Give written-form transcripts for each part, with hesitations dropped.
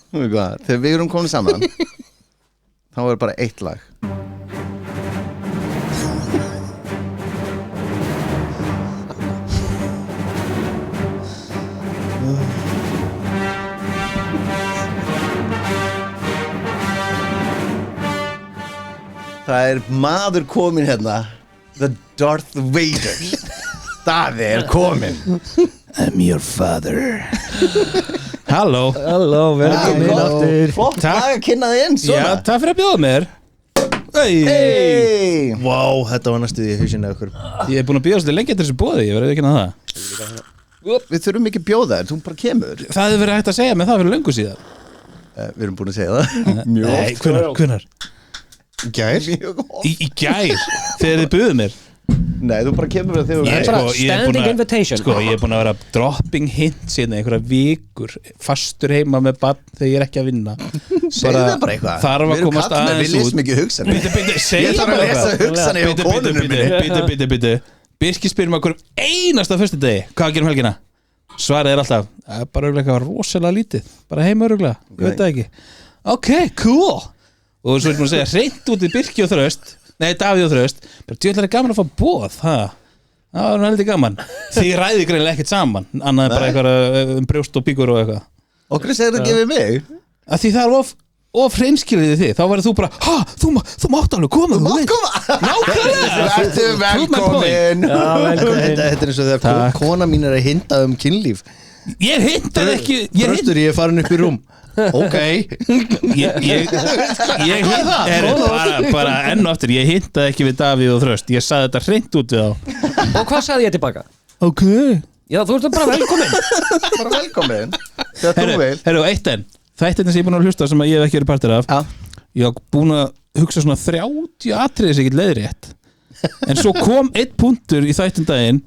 Þegar við erum komin saman þá er bara eitt lag. Það er maður komin hérna, The Darth Vader. Daði er komin. I'm your father. Halló, velkomin aftur. Flott lag að kynna þig inn svona. Já, takk fyrir að bjóða mér. Hey. Vá, þetta var næstuð í hausinu okkur. Ég er búin að bjóða svolítið lengi eftir þessu boði, ég verði ekki að það. Við þurfum ekki bjóða þér, þú bara kemur. Það hefur verið hægt að segja með það fyrir löngu síðan. Við erum búin að segja það. Mjög oft. Hvenær? Gær? Í gær, þegar þið buðuð mér. Nei, þú bara kemur þegar Ég er bara standing invitation. Sko, ég er búin að vera dropping hint síðan einhverja vikur, fastur heima með barn þegar ég er ekki að vinna. Segðu það bara eitthvað. Þarf að komast aðeins út. Við lesum ekki hugsanir. Ég þarf að lesa hugsanir hjá konunum minni. Bitu. Birkir spyrir mig okkur einasta föstudegi. Hvað gerum helgina? Svarið er alltaf, bara örgulega eitthvað rosalega lítið. Bara heima örgulega, ég veit það ekki. Ok, cool. Og svo er maður að segja, hreint út í Birki og Þröst. Nei, Davíð og Þröst. Bara djöðlega gaman að fá boð, það var heldur gaman. Þið ræði greinilega ekkert saman. Annað bara eitthvað brjóst og bíkur og eitthvað. Okkur segir það ekki við mig. Að því það er of hreinskilið þið. Þá verður þú bara, þú mátt alveg koma. Þú mátt koma. Nákvæmlega. Vertu velkomin. Þetta er eins og þegar kona mín er að hinta kynlíf. Ég hintaði ekki. Þröstur, ég er farin upp í rúm. Ok. Ég bara enn og aftur, ég hintaði ekki við Davíð og Þröst. Ég sagði þetta hreint út við þá. Og hvað sagði ég tilbaka? Ok. Já, þú ert bara velkomin. Bara velkomin. Þegar þú vil. Herru, eitt enn. Þættirna sem ég er búin að hlusta sem ég hef ekki verið partur af. Ég hef búin að hugsa svona 30 atriði sem ég get leiðrétt. En svo kom einn punktur í þættindaginn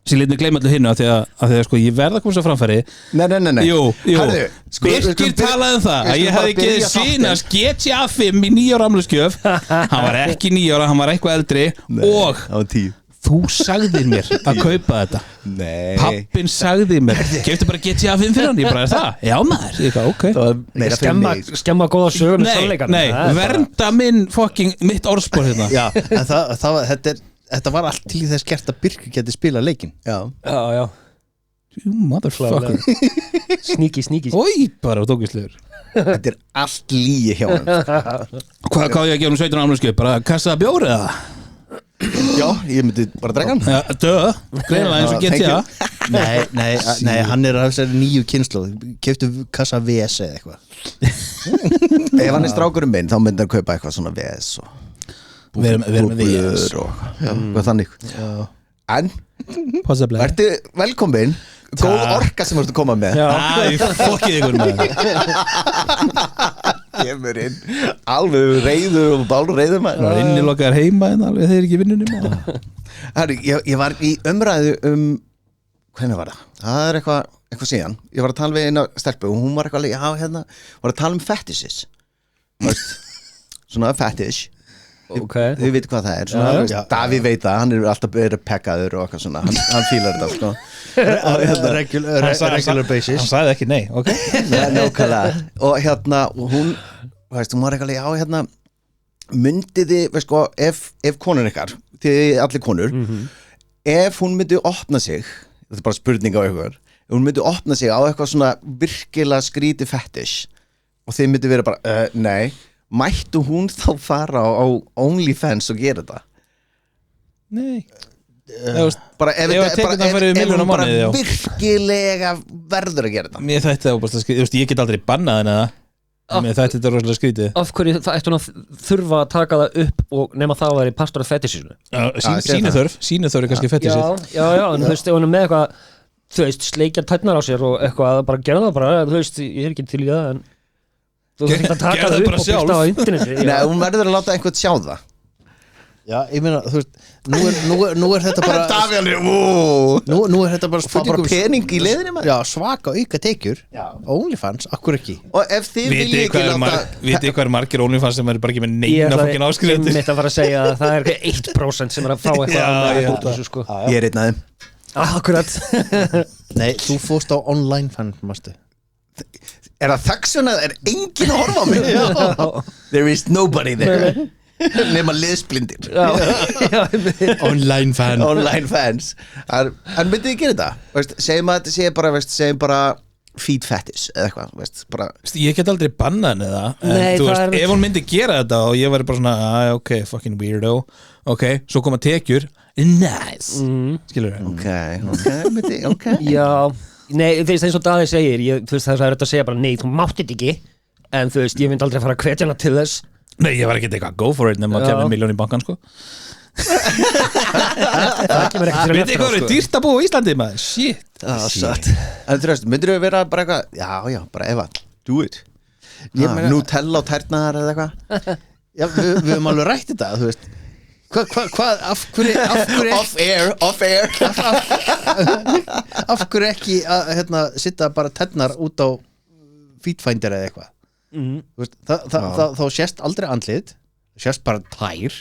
sem lítið gleyma allir hinnu af því að sko ég verða að koma svo framfæri. Nei. Jú. Sko, Birkir talaði það að ég hefði geðið sínast GTA 5 í 9 ára afmælisgjöf. Hann var ekki 9 ára, hann var eitthvað eldri. Og það var 10. þú sagðir mér að kaupa þetta. Nei. Pappin sagði mér, keyptu bara GTA 5 fyrir hann. Ég bara, er það? Já maður. Ég bara, ok. Það var meira fyrir mig. Skemma góða sögur með sannleikann. Nei, vernda mitt orðspor hérna. Já, en þetta var allt til í þess gert að Birkir geti spilað leikinn. Já. You motherfucker. Sneaky. Ói, bara tókislegur. Þetta er allt líi hjá hann. Hvað ég að gera 17 afmælisgjöf? Bara kassa bjór eða? Já, ég myndi bara drekka hann. Já, greinilega eins og GTA. Nei, hann er af þessari nýju kynslóð. Keyptu kassa VS eða eitthvað. Ef hann er strákurinn minn, þá myndi hann kaupa eitthvað svona VS og Við erum með VS og þannig. En, Possibly. vertu velkomin. Góð orka sem þú ert að koma með. Æ, fokkið ykkur með. Kemur inn alveg reiður og bálur reiður Það var innilokaðar heima en alveg þeir ekki vinnunum. Herri, ég var í umræðu hvernig var það? Það er eitthvað síðan. Ég var að tala við eina stelpu og hún var eitthvað var að tala fetishes. Svona fetish. Okay. Þið veit hvað það er svona, Davíð veit það, hann er alltaf verið pekkaður og eitthvað svona, hann fílar þetta sko. Regular basis. Hann sagði ekki nei, ok. Nákvæmlega. Og hún var eitthvað myndið þið, veist sko, ef konur ykkar, þið allir konur, ef hún myndi opna sig, þetta er bara spurning á ykkur, ef hún myndi opna sig á eitthvað svona virkilega skríti fetish og þið myndi vera bara, nei, mættu hún þá fara á OnlyFans og gera þetta? Nei. Bara ef hún bara mánuði, virkilega verður að gera þetta. Mér þætti það bara skrítið, ég get aldrei bannað henni það. Mér þætti þetta rosalega skrítið. Af hverju það ætti hún að þurfa að taka það upp og nema það að vera í pastor af fetishinu? Sínuþörf er kannski fetishið. Já, en þú veist, ef hún er með eitthvað, þú veist, sleikjar tætnar á sér og eitthvað, bara gera það bara, þú veist, ég er ekki til í það, en þú veist ekki að taka það upp og byrsta á interneti. Nei, hún verður að láta einhvern sjá það. Já, ég meina, þú veist, nú er þetta bara nú er þetta bara spurning pening í leiðinni maður. Já, svaka auka tekjur. OnlyFans, akkur ekki. Og ef þið viljið ekki láta vitið hvað margir OnlyFans sem er bara ekki með neina fokkin áskrifendur. Ég mitt að fara að segja að það er 1% sem er að fá eitthvað út þessu sko. Ég er einn af þeim. Akkurat. Nei, þú fórst á OnlyFans, mástu. það þaksuna, enginn að horfa á mig there is nobody there nema liðsblindir Online fans en myndið þið gera þetta? Segjum að þetta sé bara segjum bara feed fetish eða eitthvað bara... Ég get aldrei bannað henni það en Nei, þú það veist, ef hún myndi gera þetta og ég væri bara svona, ok, fucking weirdo ok, svo koma tekjur nice, skilur við ok Já, nei, þú veist eins og Daði segir þú veist það er þetta að segja bara nei, þú mátt þetta ekki en þú veist, ég myndi aldrei fara að hvetja hana til þess Nei, ég var ekki eitthvað go for it nema að kemja milljón í bankan sko Það kemur ekki fyrir Veit þið hvað er dýrt að búa í Íslandi maður? Shit En þú veist, myndir við vera bara eitthvað já, bara Eva, do it Nutella og tærnar eða eitthvað Já, við höfum alveg rætt þetta, þú veist Hvað, af hverju Off air Af hverju ekki að sitta bara tærnar út á Feetfinder eða eitthvað Þú veist, þá sést aldrei andlit sést bara tær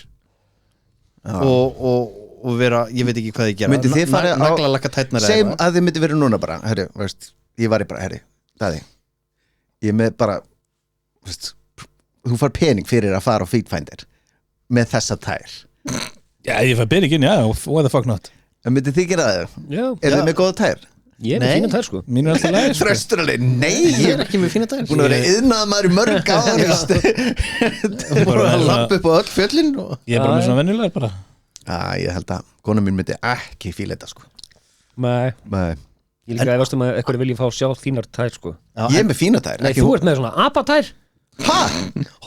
og vera, ég veit ekki hvað þið gera Myndið þið fara á naglalakka tærnar eða segjum eitthvað að þið myndið vera núna bara herri, veist, ég var bara, herri, Daði ég er með bara veist, þú far pening fyrir að fara á Feetfinder með þessa tær Já, ég fæ peningin, já, what the fuck not en myndið þið gera það? Já, Er þið með góða tær? ég er með fína tær sko Mín er alltaf læg sko. Þrösturalið, nei Ég er ekki með fína tær búin að vera yðnað maður í mörg áður bara að lappa upp á öll fjöllin og... Ég er bara með svona venjulegar bara ég held að kona mín myndi ekki fíla þetta sko Nei, Nei. ég líka efast að eitthvað vilja fá að sjá þínar tær sko Ég er með fína tær Nei, þú ert með svona apatær Hæ?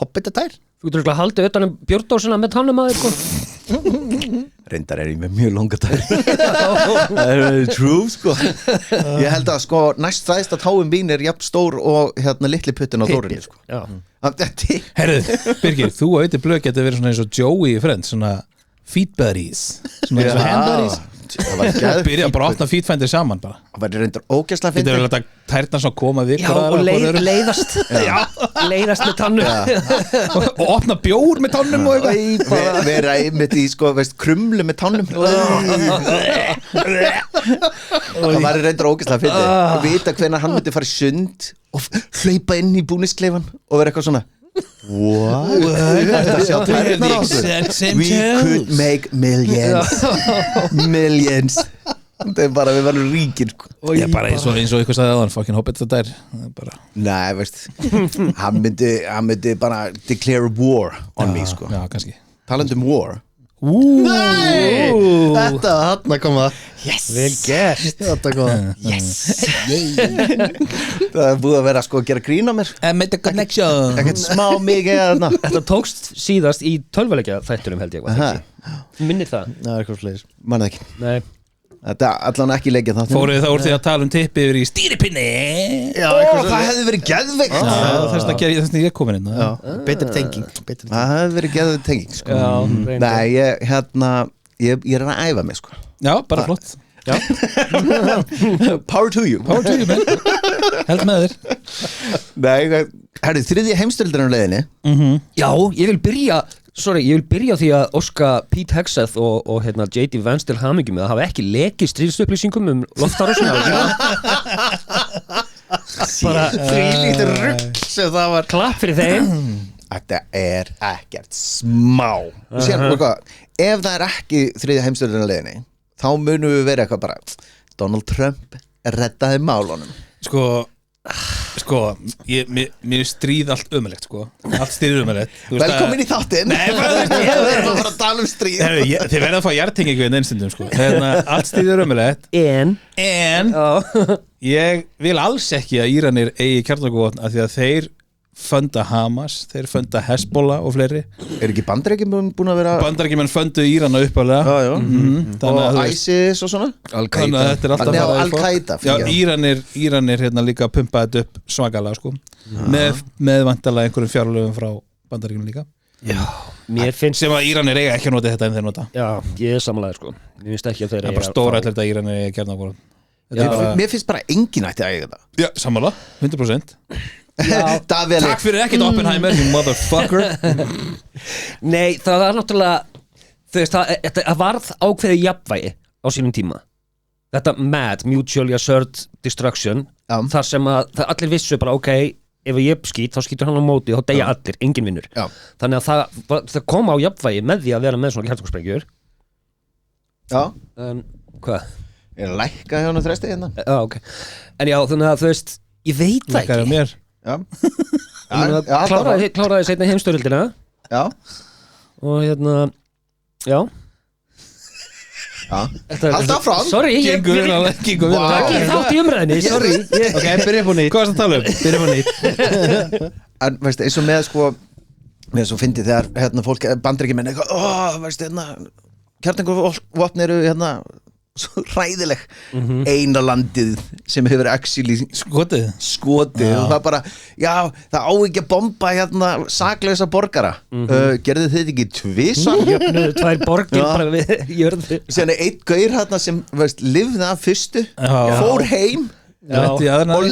Hobbitatær Þú getur ekki að halda utan björndósina með tannum aðeins sko Reyndar er ég með mjög longa tær Það er true sko Ég held að sko næst stæðsta táin mín er jafn stór og litli puttin á Þórinni sko Já, Herðu, Birgir, þú og Öyti Blöð getur verið svona eins og Joey í Friends svona feet buddies svona eins og hand buddies Byrja bara að opna feetfinder saman bara Það væri reyndar ógæslega Getur fyndið verið að tærna svona koma við já og leiðast leiðast með tannu og opna bjór með tannum og eitthvað Vera einmitt í sko, krumlu með tánum Það væri reyndar ógæslega fyndið Vita hvenær hann myndi fara í sund og hlaupa inn í búniskleifan og vera eitthvað svona What? Þetta sjá tærnar á okkur We could make millions Það er bara, við varum ríkir Já, bara eins og eitthvað sagði aðan fucking hobbit þetta er bara Nei, veist Hann myndi bara declare war on me, sko Já, kannski Talandi war Nei, þetta hann að koma Vel gert Þetta koma Það er búið að vera sko að gera grín á mér Made a connection Ekkert smá mikið þarna Þetta tókst síðast í tölvuleikja þættunum held ég Minnir það Það er eitthvað fleiri Manna ekki Nei Þetta allan ekki leikja það Fóruð þá úr því að tala tippi yfir í stýripinni Já, það hefði verið geðveikt Þess vegna ég komin inn Betur tenging Það hefði verið geðveikt tenging sko. Nei, ég er að æfa mig sko. Já, bara flott Power to you Power to you, man Held með þér Nei, herri, þriðja heimstöldurinn á leiðinni Já, ég vil byrja því að óska Pete Hegseth og J.D. Vance til hamingju með að hafa ekki lekið stríðsupplýsingum loftarásuna Bara þvílíkt rugg sem það var klapp fyrir þeim Þetta er ekkert smá Sér, ef það er ekki þriðja heimstöldurinn á leiðinni þá munum við vera eitthvað bara Donald Trump reddaði málunum mér stríð allt ömulegt allt stríð ömulegt Velkomin í þáttinn Nei, við erum að fara að tala um stríð Þið verða að fá hjartingu í einstundum allt stríð ömulegt En ég vil alls ekki að Íranir eigi kjarnorkuvopn af því að þeir funda Hamas, þeir funda Hezbollah og fleiri Er ekki Bandaríkjamenn búin að vera Bandaríkjamenn fundu Írana uppalega og ISIS og svona Al-Qaida Íranir líka pumpa þetta upp svakalega með vantarlega einhverjum fjárlöfum frá Bandaríkjamenn líka Mér finnst sem að Íranir eiga ekki að nota þetta en þeir nota Já, ég er samanlega Mér finnst ekki að þeir eiga bara stóra allir þetta Íranir eiga kjarnorkuvopn Mér finnst bara engin ætti að eiga þetta Já, samanlega, 100% Takk fyrir ekkert Oppenheimer, you motherfucker Nei, það var náttúrulega þú veist, það varð ákveðið jafnvægi á sínum tíma þetta MAD, Mutually Assured Destruction þar sem að allir vissu bara ok, ef ég skýt þá skýtur hann á móti þá deyja allir, enginn vinnur þannig að það kom á jafnvægi með því að vera með svona kjarnorkusprengjur hvað? Ég lækka hjá hann þresti hérna ok, en já þannig að þú veist ég veit það ekki mér. kláraði seinna heimsstyrjöldina og já Haltu áfram Sorry, ég takk í þátt í umræðinni Sorry Ok, byrja upp og nýtt Hvað varst að tala um? Byrja upp og nýtt En veist, eins og með sko með svo fyndið þegar hérna fólk Bandaríkjamenn eitthvað, veist hérna kjarnorkuvopn eru hérna svo hræðileg eina landið sem hefur actually skotið og það bara, já, það á ekki að bomba hérna saklausa borgara gerðu þið ekki tvisvar jöfnuðu tvær borgir bara við jörðu síðan einn gaur hérna sem veist, lifði af fyrstu fór heim og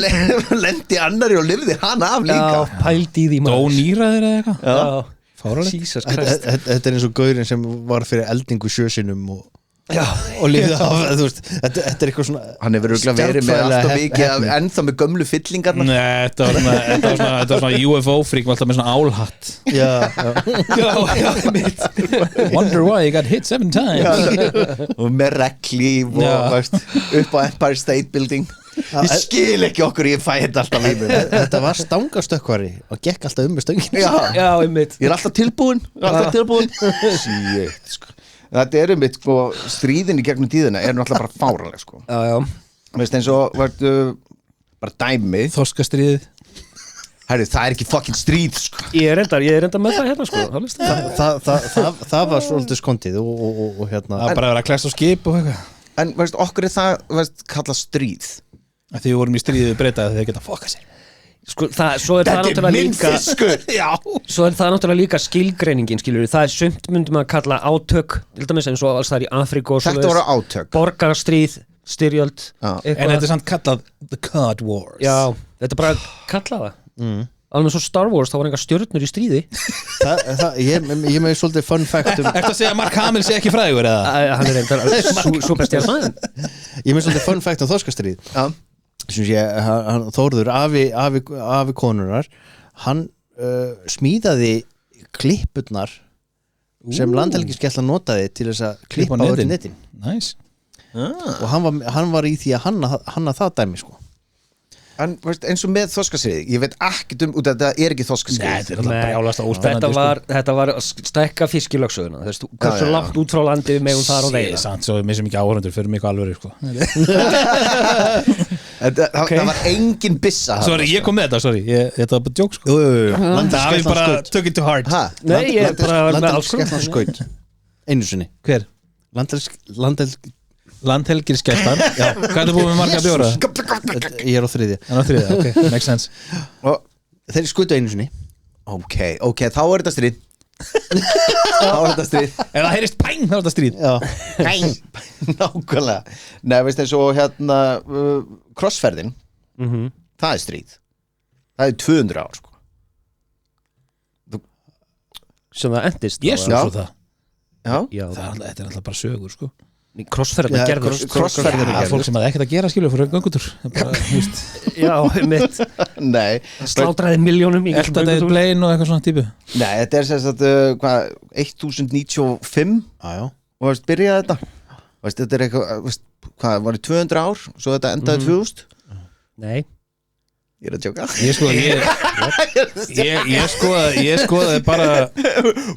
lendi annari og lifði hana af líka pældi í því dó nýraðir eða eitthvað Þetta er eins og gaurinn sem var fyrir eldingu sjösinum og lífið af þetta er eitthvað svona hann hefur örugglega verið með allt og mikið ennþá með gömlu fyllingar Nei, þetta var svona UFO-frík alltaf með svona álhatt Wonder why you got hit 7 times og með reglíf og veist, upp á Empire State Building ég skil ekki okkur ég fæ þetta alltaf í mig þetta var stangastökkvari og gekk alltaf með stöngin já, einmitt ég er alltaf tilbúin shit, sko þetta er mitt sko, stríðin í gegnum tíðina er náttúrulega bara fáraleg sko. Veist eins og bara dæmi Þorskastríðið Herri, það er ekki fucking stríð sko. Ég er enda með það hérna sko. það var svolítið skondið og hérna það bara verið að klæsta á skip og eitthvað en veist, okkur er það veist, kallað stríð því við vorum í stríðið breyta þegar þeir geta fokka sér sko, svo er það náttúrulega líka svo er það náttúrulega líka skilgreiningin skilur það er sumt myndum að kalla átök til dæmis eins og alls það er í Afríku þetta voru átök borgarastríð, styrjöld en þetta er samt kallað The Cod Wars já, þetta er bara kallað alveg svo Star Wars, þá var enga stjörnur í stríði ég með svolítið fun fact Ertu að segja að Mark Hamill sé ekki frægur eða? Hann er reyndar superstjarnan ég með svolítið fun fact á þorskastríð Þórður, afi konunar hann smíðaði klippurnar sem landhelgisgæslan notaði til þess að klippa á öll netin nice. Og hann var í því að hanna það dæmi sko en veist, eins og með þorskastríð ég veit ekkert út að þetta er ekki þorskastríð þetta var stækka fiskilögsöguna hversu langt út frá landi við megum þar og veiða svo við missum ekki áhörundur fyrir mikið alvöru sko. það var engin bissa sorry, ég kom með þetta, þetta var bara djók sko. það við bara took it to heart nei, ég bara var með alls skaut einu sinni hver? Landhelgisgæslan hvað er það búið með marga bjóra? Ég er á þriðja ok, makes sense þeir skutu einu sinni ok, þá er þetta stríð ef það heyrist pæng þá er þetta stríð nákvæmlega nei, veist eins og hérna krossferðin það er stríð það er 200 ár sko. sem það endist Jesús og það já. Þetta er alltaf bara sögur sko. Krossferðina gerður fólk sem hafði ekkert að gera skilur fyrir göngutur já, mitt nei slátræði milljónum Elta David Blaine og eitthvað svona típu nei, þetta er sem sagt 1095 og veist, byrjaði þetta veist, þetta er eitthvað veist, hvað, var það 200 ár svo þetta endaði 2000 nei ég er að tjóka ég skoðaði bara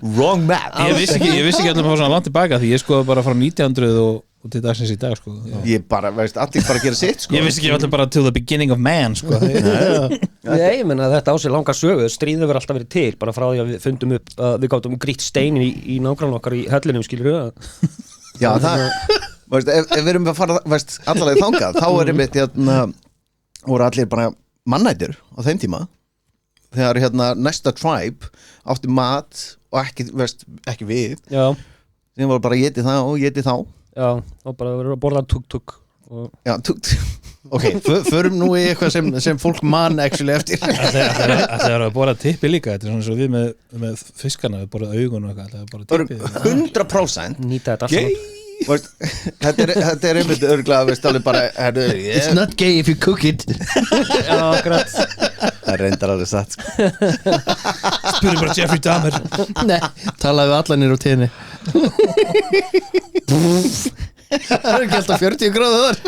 wrong map ég vissi ekki allir að fá svona langt tilbaka því ég skoðaði bara frá 1900 og til dagsins í dag sko. ég bara, veist, allir bara gera sitt sko. ég vissi ekki allir bara to the beginning of man sko. ég menna þetta á sig langa sögu stríðið verður alltaf verið til bara frá því að við fundum upp við gátum grýtt stein í nágrann okkar í hellinum skilur já, það veist, ef við erum að fara veist, allarlega þangað þá er einmitt hérna, voru allir bara mannættir á þeim tíma þegar hérna næsta tribe átti mat og ekki við þeim var bara éti það og éti þá já, og bara verður að borða tuk-tuk já, tuk-tuk ok, förum nú í eitthvað sem fólk mann actually eftir það er að borða tippi líka þetta er svona svo við með fiskana við borða augun og eitthvað 100% nýta þetta veist, þetta einmitt örgulega, veist, alveg bara It's not gay if you cook it Já, akkurat það reyndar alveg satt sko. Spurðu bara Jeffrey Dahmer. Nei, talaðu við allanir á tíðinni Það er ekki alltaf 40 gráðu þar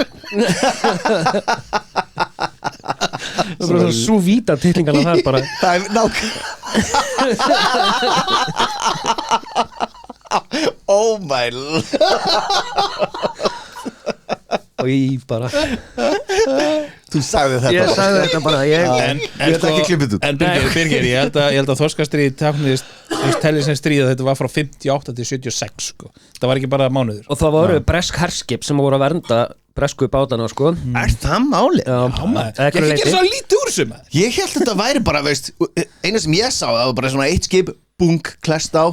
Það er bara svona svo víta titlingarna þar bara það er nák oh my og ég bara þú sagði þetta Ég sagði þetta bara En Ég ætla ekki að klippa þetta út. En Birgir, ég held að þorskastríð táknist tellir sem stríð að þetta var frá 58 til 76 sko. Það var ekki bara mánuður. Og það voru bresk herskip sem voru að vernda bresku bátana sko er það máli? Já, Ég ekki ekki gera svo lítið úr þessu maður. Ég held þetta væri bara, veist eina sem ég sá, það var bara svona eitt skip bung, klest á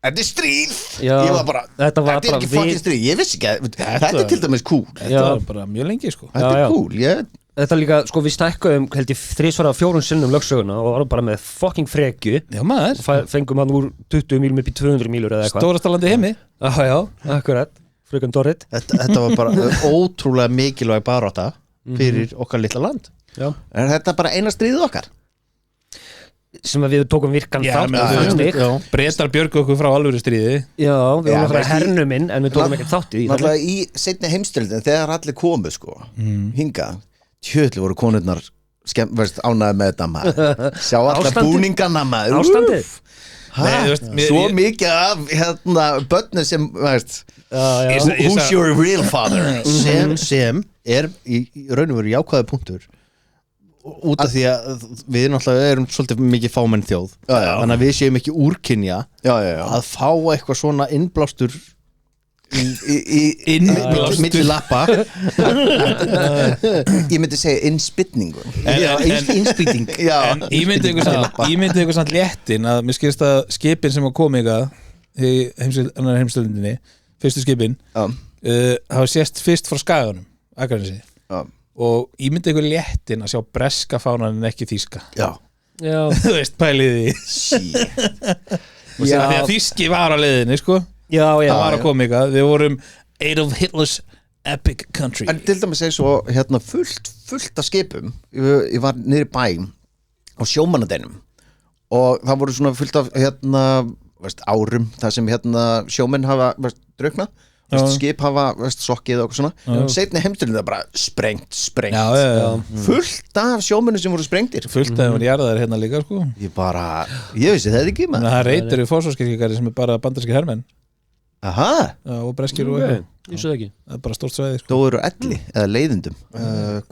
þetta er stríð Já, ég var bara, þetta var er bara ekki fucking stríð ég vissi ekki, þetta er til dæmis cool Þetta var bara mjög lengi sko. þetta Já. er cool, Þetta líka, sko við stækkuðum held ég 3 svara 4 sinnum lögsöguna og varum bara með fucking frekju Já maður, fengum hann úr 20 mílum upp í 200 mílur eða eitthvað stórasta landi heimi. Já, akkurat, fröken Dorrit Þetta var bara ótrúlega mikilvæg barátta fyrir okkar litla land Já. er þetta bara eina stríðið okkar? sem að við tókum virkan Já, þátt menn, í, þannig. Bretar björgu okkur frá alvöru stríði. Já, við Já, vorum að veist, hernuminn en við tókum ekkert þátt í því náttúrulega í seinni heimstyrildin þegar allir komu sko hinga, tjöðli voru konurnar ánæði með þetta maður sjá alla Ástandið. búningana maður Ástandið Nei, þú veist, svo mikið af börnu sem veist, who's your real father sem er í raun og veru jákvæði punktur út af því að við náttúrulega erum svolítið mikið fámenn þjóð Já. þannig að við séum ekki úrkynja já. að fá eitthvað svona innblástur Innblástur. milli lappa ég myndi segja innspytningu innspýting En ímyndið ykkur samt léttin að mér skilst að skipin sem að koma ykkar í heimstöldinni fyrstu skipin hafa sést fyrst frá Skaganum Akranesi og ímyndið ykkur léttin að sjá breska fánan en ekki þýska já þú veist pæliði og því að þýski var á leiðinni sko það var að koma ykkar við vorum Adolf Hitler's epic country en til dæmis segja svo fullt af skipum ég var niður í bæ á sjómannadeinum og það voru svona fullt af árum þar sem sjómenn hafa drukknað skip hafa sokkið og svona seinni heimstyrildin það bara sprengt fullt af sjómennum sem voru sprengtir fullt af þeim var jarðaðir hérna líka sko ég vissi það ekki maður það reytur í fórsvarskirkjari sem er bara bandarski hermenn og breskir og eitthvað Ég svo ekki það er bara stórt svæði sko. Þú eru elli eða leiðindum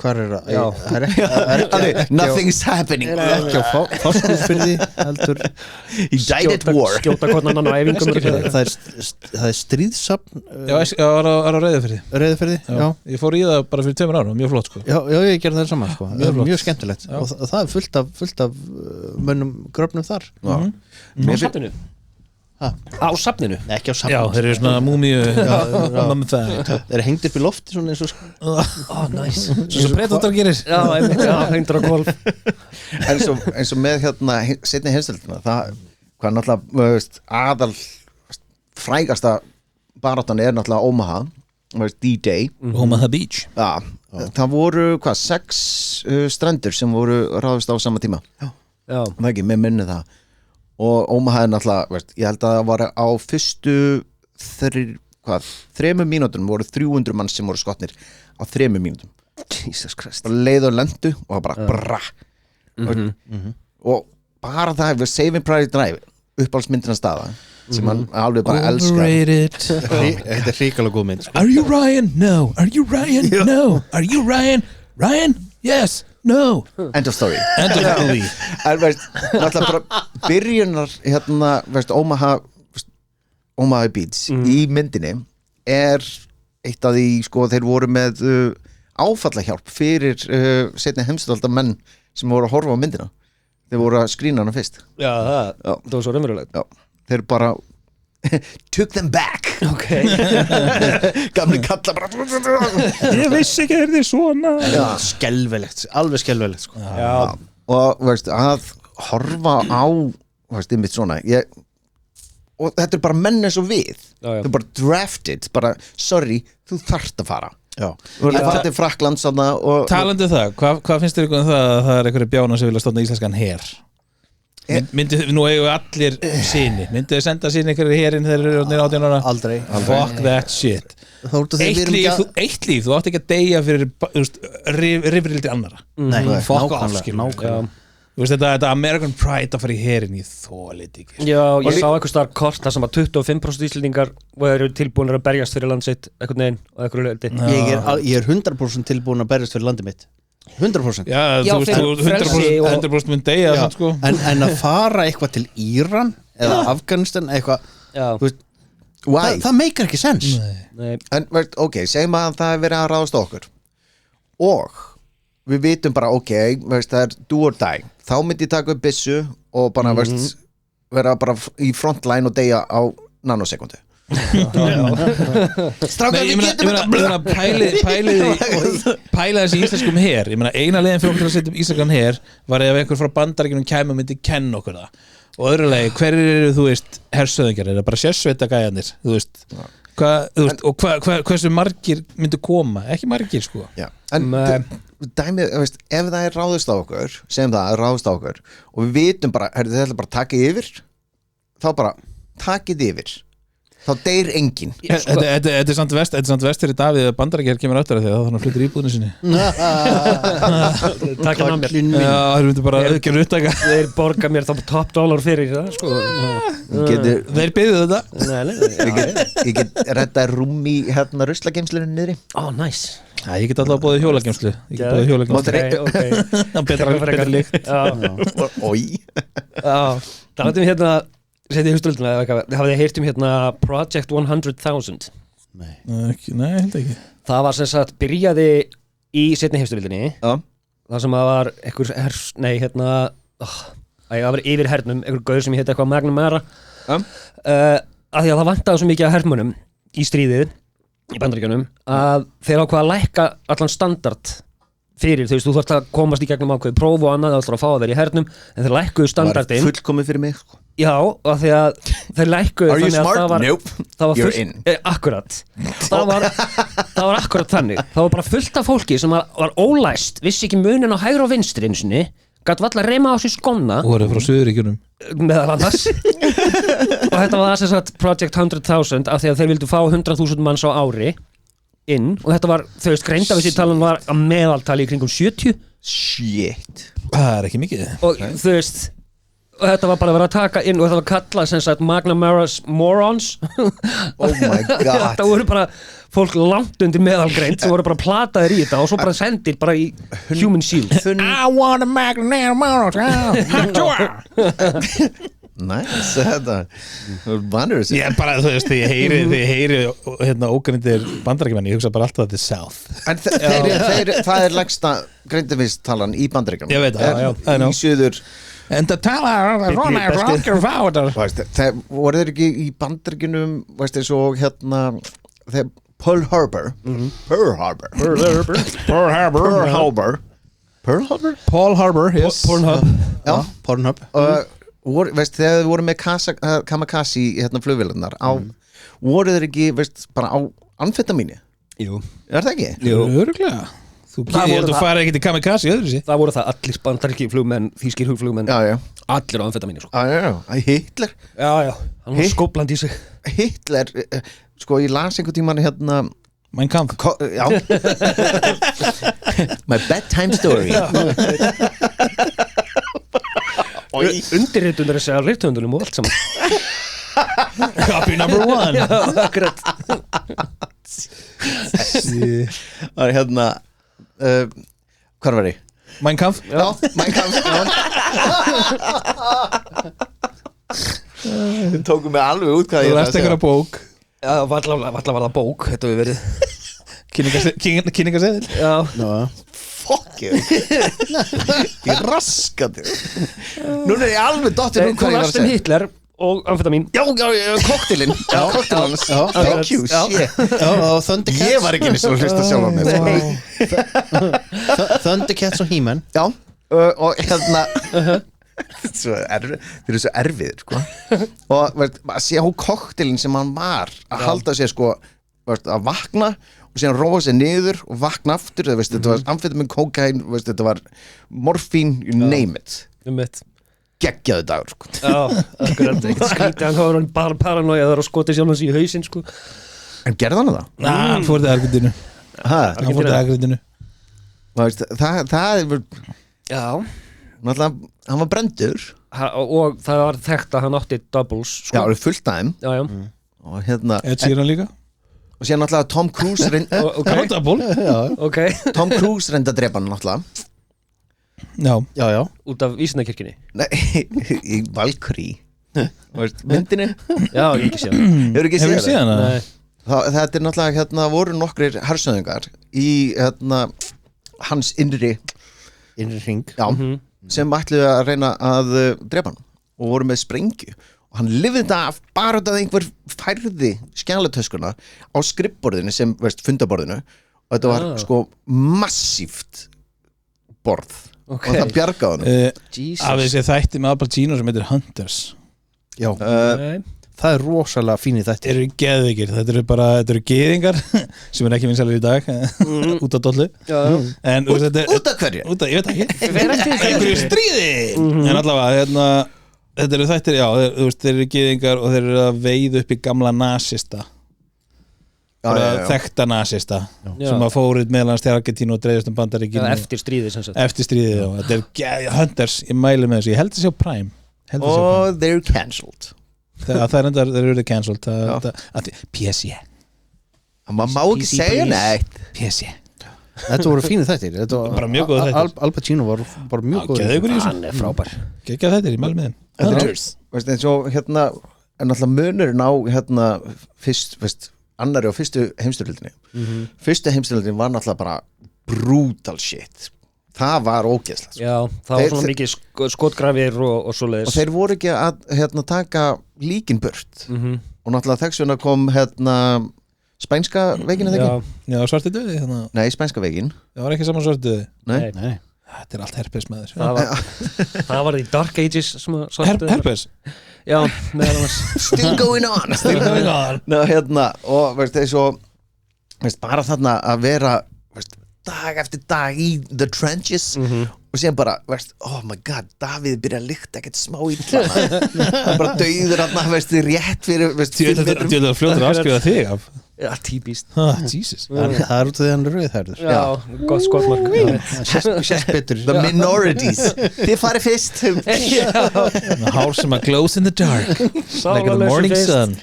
hvar er það? Nothing's happening Ekki á Fáskursfirði heldur He died at war Skjóta konan á æfingum það er stríðsafn Já, það er á Reyðarfirði Reyðarfirði, já Ég fór í það bara fyrir 2 árum, mjög flott sko. Já, ég gerði það saman sko. mjög skemmtilegt Já. og það er fullt af mönnum gröfnum þar Á safninu Á safninu ekki á Já, safn þeir eru svona múmíu þeir eru hengd upp í lofti svona eins og Nice Svo breytóttar gerir hengdur á golf eins og með seinni heimstyrildina það hvað náttúrulega aðal frægasta baráttan er náttúrulega Omaha D-Day Omaha Beach það voru 6 strendur sem voru ráðist á sama tíma það ekki, með minni það og Omaha er náttúrulega ég held að það var á fyrstu 3 mínútum voru 300 mann sem voru skotnir á 3 mínútum Jesus Christ og leið og lendu og það bara bra og bara það hefur Saving Private Drive uppáhaldsmyndina staða sem hann alveg bara elskar Overrated þetta er hrikalega góð mynd sko. Are you Ryan? No Are you Ryan? No Are you Ryan? Ryan? Yes No End of story End of movie en náttúrulega bara byrjunar Omaha Beach í myndinni er eitt af því sko þeir voru með áfallahjálp fyrir seinni heimstyrjalda menn sem voru að horfa á myndina þeir voru að skrýna hana fyrst Já, það var svo raunverulegt þeir bara took them back gamli kalla bara Ég vissi ekki að þið svona skelvelegt, alveg skelvelegt sko. og að horfa á einmitt svona og þetta er bara menn eins og við Já, já. þau bara drafted, bara sorry, þú þarft að fara Já. þú ert að fara til Frakklands og Talandi um það, hvað finnst þér ykkur um það að það er einhverju bjána sem vilja stofna íslenskan her? Myndið, nú eigum við allir syni, myndið þið senda syni ykkur í herinn þegar þeir eru 18 ára? Aldrei. Fuck that shit. Eitt líf, þú átt ekki að deyja fyrir rifrildi annara. Nei, Fuck off, skilur. Þú veist þetta American Pride að fara í herinn, ég þólit ekki. Já, ég sá eitthvað starf kort þar sem að 25% íslendingar eru tilbúinir að berjast fyrir land sitt einhvern veginn og einhverju leyti. Ég er 100% tilbúin að berjast fyrir landið mitt 100%. Já, þú veist, 100% mun deyja þannig, sko. En að fara eitthvað til Íran eða Afganistan eitthvað, þú veist, það meikar ekki sens. Nei. En veist, ok, segjum að það er verið að ráðast á okkur og við vitum bara, ok, veist, það er do or die, þá myndi ég taka upp byssu og bara, veist, vera bara í frontline og deyja á nanosekundu. Strákar, við getum þetta pæla þessi íslenskum her. Ég meina, eina leiðin fyrir okkur að setja upp íslenskan her var ef einhver frá Bandaríkjunum kæmi og myndi kenna okkur það. Og öðrulegi, hverjir eru, þú veist, hersöðingar, er það bara sérsveita gæjarnir, þú veist, hversu margir myndu koma, ekki margir, sko. Já, en dæmi, veist, ef það er ráðist á okkur, segjum það, ráðist á okkur og við vitum bara, þið ætla bara að taka yfir, þá bara takið yfir, þá deyr enginn. Þetta er samt vestur í Davíð að Bandaríkjar kemur áttur af því að þá þannig að flyttur íbúðinu sinni. Takk hann á mér. Já, þeir myndu bara auðgjör upptaka. Þeir borga mér þá top dollar fyrir það, sko. Þeir byggðu þetta. Nei. Ég get redda rúm í hérna ruslageimslunum niðri. Nice. Já, ég get alltaf bóðið hjólageimslu. Ég get bóðið hjólageimslu. Ok. Betra lykt. Ói. Það er hérna setið í hustölduna eða eitthvað, hafið þið heyrt hérna Project 100,000? Nei, held ekki. Það var sem sagt, byrjaði í seinni heimsstyrjöldinni. Það sem að var einhver það var yfir hernum, einhver gaur sem hétt eitthvað McNamara af því að það vantaði svo mikið af hermönum í stríðið í Bandaríkjunum að þeir ákvað að lækka allan standard fyrir, þú veist, þú þarft að komast í gegnum ákveði próf og annað, þú þarft að fá að vera í hernum en þeir lækkuðu standardin. Það var fullkomið fyrir mig, sko. Já, af því að þeir lækkuðu Are you þannig smart? að það var, Nope. það var You're in. Akkurat það var akkurat þannig. Það var bara fullt af fólki sem var ólæst, vissi ekki munin á hægri og vinstri einu sinni, gat valla reyma á sér skóna Og voru frá Suðuríkjunum meðal annars og þetta var þess að Project 100,000 af því að þeir vildu fá 100,000 manns á ári inn og þetta var, þau veist, greindavísitalan var að meðaltali í kringum 70. Shit. Það er ekki mikið. Og þú veist, og þetta var bara að vera að taka inn og þetta var kallað sem sagt McNamara's morons. Oh my god. Þetta voru bara fólk langt undir meðalgreind sem voru bara plataðir í þetta og svo bara sendir bara í human shield. I want a McNamara. Nice, þetta vanur þessi. Ég bara, þú veist, þegar ég heyri hérna ógreindir Bandaríkjumenn, ég hugsa bara alltaf að þetta er South. En það er lægsta greindavístalan í Bandaríkjunum. Ég veit það, já, I know. Í suður. En það tala svona rákjur fátar. Það voru þeir ekki í Bandaríkjunum, veist eins og hérna þegar Pearl Harbor. Paul Harbor, yes. Pornhub. Já, Pornhub. Veist, þegar þið voru með Kamikaze hérna flugvélarnar á, voru þeir ekki, veist, bara á amfetamíni? Jú. Er það ekki? Jú, öruglega. Ég held að þú farið ekki til Kamikaze í öðru sér. Það voru það allir bandaríski flugmenn, þýskir hugflugmenn, Já. allir á amfetamíni sko. Já. Hitler. Já, hann var skópland í sig. Hitler, sko, ég las einhvern tímann hérna Mein Kampf. Já. My bedtime story. Undirritunar þessi að rithöndunum og allt saman. Copy number 1. Já, akkurat. Það er hérna hvar var ég? Mein Kampf. Já, Mein Kampf. Þið tókum mig alveg út hvað Þú ég lest einhverja bók. Já, valla var það bók, þetta við verið. Kynningaseðil. Já. Fuck you. Ég raskandi. Núna er ég alveg dottir Þú last Hitler og amfetamin. Já, koktelinn. Já, koktelinn. Thank you, shit. Og Thundercats. Ég var ekki eins og hlusta sjálf á mig. Thundercats og He-Man. Já, og hérna þeir eru svo erfiðir sko. og veist, að sjá koktelin sem hann var að halda sér sko, veist, að vakna og síðan róa sér niður og vakna aftur veist, þetta var amfetamin, kókain þetta var morfín, you name it geggjaðu dagur sko. Já, akkurat, ekkert skrítið hann var bara paranoia þar og skotið sjálf hans í hausinn sko. En gerði hann það? Hann fór til Argentinu Hann fór til Argentinu Það er Já náttúrulega, hann var brendur og það var þekkt að hann átti doubles Já, sko. það er fullt af þeim Já. og hérna Ed Sheeran líka og síðan náttúrulega Tom Cruise Okay. Tom Cruise reyndi að drepa hann náttúrulega Já Út af Vísindakirkjunni Nei, í Valkyrie myndinu Já, ég ekki séð það. Hefur ekki Hefur séð séð hana? Nei. Þetta er náttúrulega, hérna voru nokkrir hersöðingar í hérna hans innri hring já, sem ætluðu að reyna að drepa hann og voru með sprengju og hann lifði þetta af bara út af einhver færði skjálatöskuna á skrifborðinu sem, veist, fundaborðinu og þetta var sko massíft borð og það bjargaði hann Af þessi þætti með Al Pacino sem heitir Hunters Já, það er rosalega fínir þetta Þeir eru geðvikir, þetta eru geðingar sem er ekki vinsælir í dag út af dollu en, út af hverju? Út af, ég veit ekki einhverju stríði en allavega, hérna þetta eru þættir, já, þeir eru geðingar og þeir eru að veiða upp í gamla nasista þekkta nasista sem að fóruð meðlans til Argentínu og dreifist Bandaríkinu eftir stríði sem sagt eftir stríði, já, þetta er Hunters, ég mæli með þessu, ég held að sjá Prime og they're cancelled það er enda, þeir eru cancelled PSG maður má ekki segja neitt PSG Þetta voru fínir þættir Þetta var bara mjög góð þættir Al Pacino var bara mjög góð Hann er frábær geggjað þættir, ég mæli með þeim Hunters eins og hérna en alltaf munurinn á hérna fyrst, veist, annari og fyrstu heimstyrjöldinni fyrstu heimstyrjöldinni var náttúrulega bara brutal shit það var ógeðslega Já, það var svona mikið skotgrafir og svoleiðis og þeir voru ekki að hérna, taka líkin burt og náttúrulega þess vegna kom hérna spænska veginn eða ekki? Já, svarti döði Nei, spænska veginn það var ekki saman svarti döði Nei. Þetta er allt herpes með það var í Dark Ages herpes? Já, meðal annars Still going on Ná, hérna, og veist, veist, bara þarna að vera veist, dag eftir dag í the trenches og síðan bara, veist, oh my god Davíð byrja að lykta ekkert smá illa hann bara dauður hann veist, rétt fyrir Þú er fljótur að afskrifa þig af Já, típist Jesus Það er út af því hann er rauðhærður Já, gott skotmark Sérst betur The minorities Þið farið fyrst Hár sem að glows in the dark Like the morning sun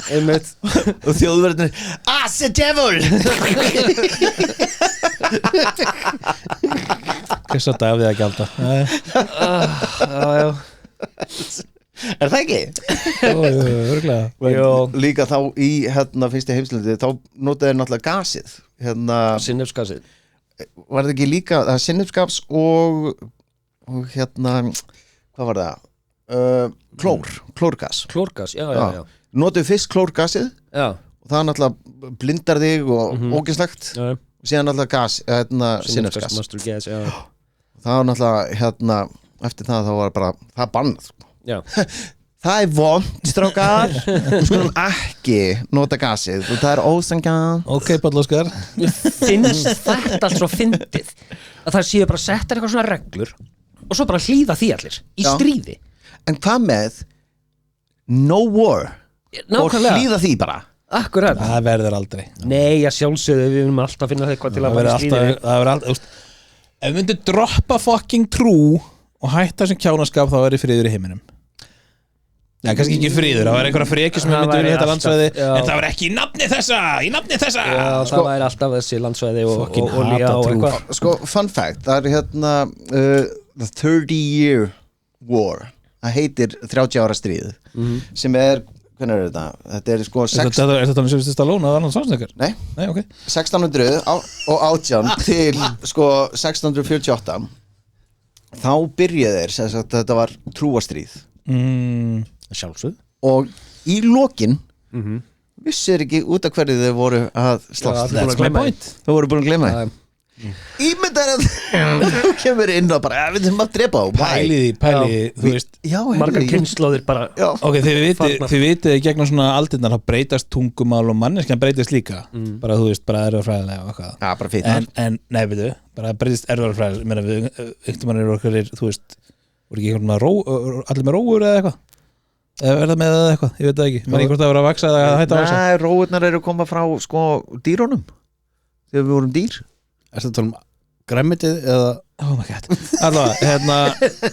Einmitt og þjóðverðinir As a devil Hvað svo Davíð að gjalda Já Er það ekki? Örgulega Líka þá í hérna fyrsti heimslundi þá notaði náttúrulega gasið hérna, Sinnefskasið var það ekki líka það sinnefskaps og hérna hvað var það? Klórgas Klórgas, já Notaðu fyrst klórgasið Já og það náttúrulega blindar þig og ógeðslegt Já og síðan náttúrulega gas hérna, sinnefskas það var náttúrulega hérna eftir það þá var bara það bannað Já Það er vond, strákar Þú skulum ekki nota gasið og það er ósanngjarnt Ok, Páll Óskar Finnst þetta allt svo fyndið að það séu bara settar eitthvað svona reglur og svo bara hlýða því allir í Já. stríði En hvað með no war og Nákvæmlega, hlýða því bara akkurat Það verður aldrei Nei, að sjálfsögðu, við erum alltaf að finna eitthvað til Það að verður fara í stríði alltaf Ef við myndum droppa fucking trú og hætta sem kjánaskap þá er í friður í heiminum Já, kannski ekki friður, það var einhverja freki sem Það myndi væri við þetta alltaf, landsvæði já. en það var ekki í nafni þessa Já, það væri alltaf þessi landsvæði og Fucking olía hata og trú. eitthvað Sko, fun fact, það er hérna the 30-year war það heitir 30 ára stríð sem er, hvernig er þetta? Þetta er sko Er þetta alveg sem Stallone að Arnold Schwarzenegger? Nei, Ok 1618 til sko 1648 þá byrjuðu þeir sem sagt, þetta var trúastríð Sjálfsögð og í lokin vissir ekki út af hverju þau voru að slást That's my point þau voru búin að gleyma Já. ímyndar að þú kemur inn og bara, við þurfum að drepa á Pæliði, þú veist Já, margar kynnslóðir bara Ok, þið vitið í gegnum svona aldirnar þá breytast tungumál og manneskjan breytast líka bara, þú veist, bara erfðafræðilega og eitthvað Já, bara fitnar En, nei, veitu, bara breytist erfðafræðilega Ég meina, við, einhvern mann eru okkar þú veist, voru ekki einhvern mann allir með róur eða eitthvað eða er það með eða eitthvað, ég veit það ekki menn ekki hvort það voru að vaksa eða að hætta að vaksa Nei, róurnar eru að koma frá, sko, dýrónum þegar við vorum dýr Er þetta græmitið eða Oh my god Allavega,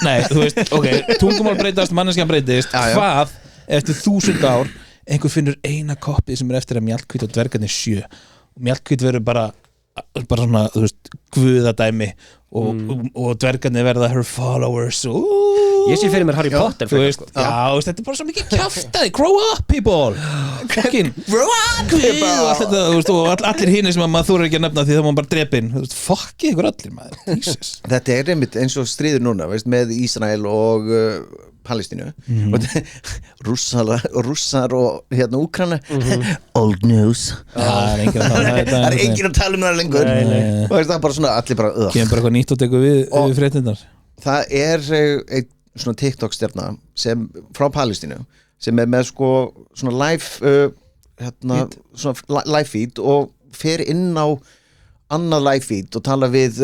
nei, þú veist, ok tungumál breytast, manneskjan breytist hvað, eftir 1000 ár einhver finnur eina koppið sem er eftir að Mjallhvít og dvergarnir 7 og Mjallhvít verður bara svona, þú veist, guðadæmi og dvergarnir verða her followers Ég sé fyrir mér Harry Potter þú veist, þetta er bara svo mikið kjaftaði grow up people fucking Grow up people þetta, þú veist, og allir hinir sem að maður þúrir ekki að nefna því það má bara drepin fuckið ykkur allir maður Jesus. Þetta er einmitt eins og stríður núna veist, með Ísrael og Palestínu og rússar og hérna Úkraina old news það er enginn að tala um það lengur og það er bara svona allir bara kemur bara eitthvað nýtt og tekur við fréttinnar það er einn svona TikTok-stjarna sem frá Palestínu sem er með sko svona live svona live feed og fer inn á annað live feed og tala við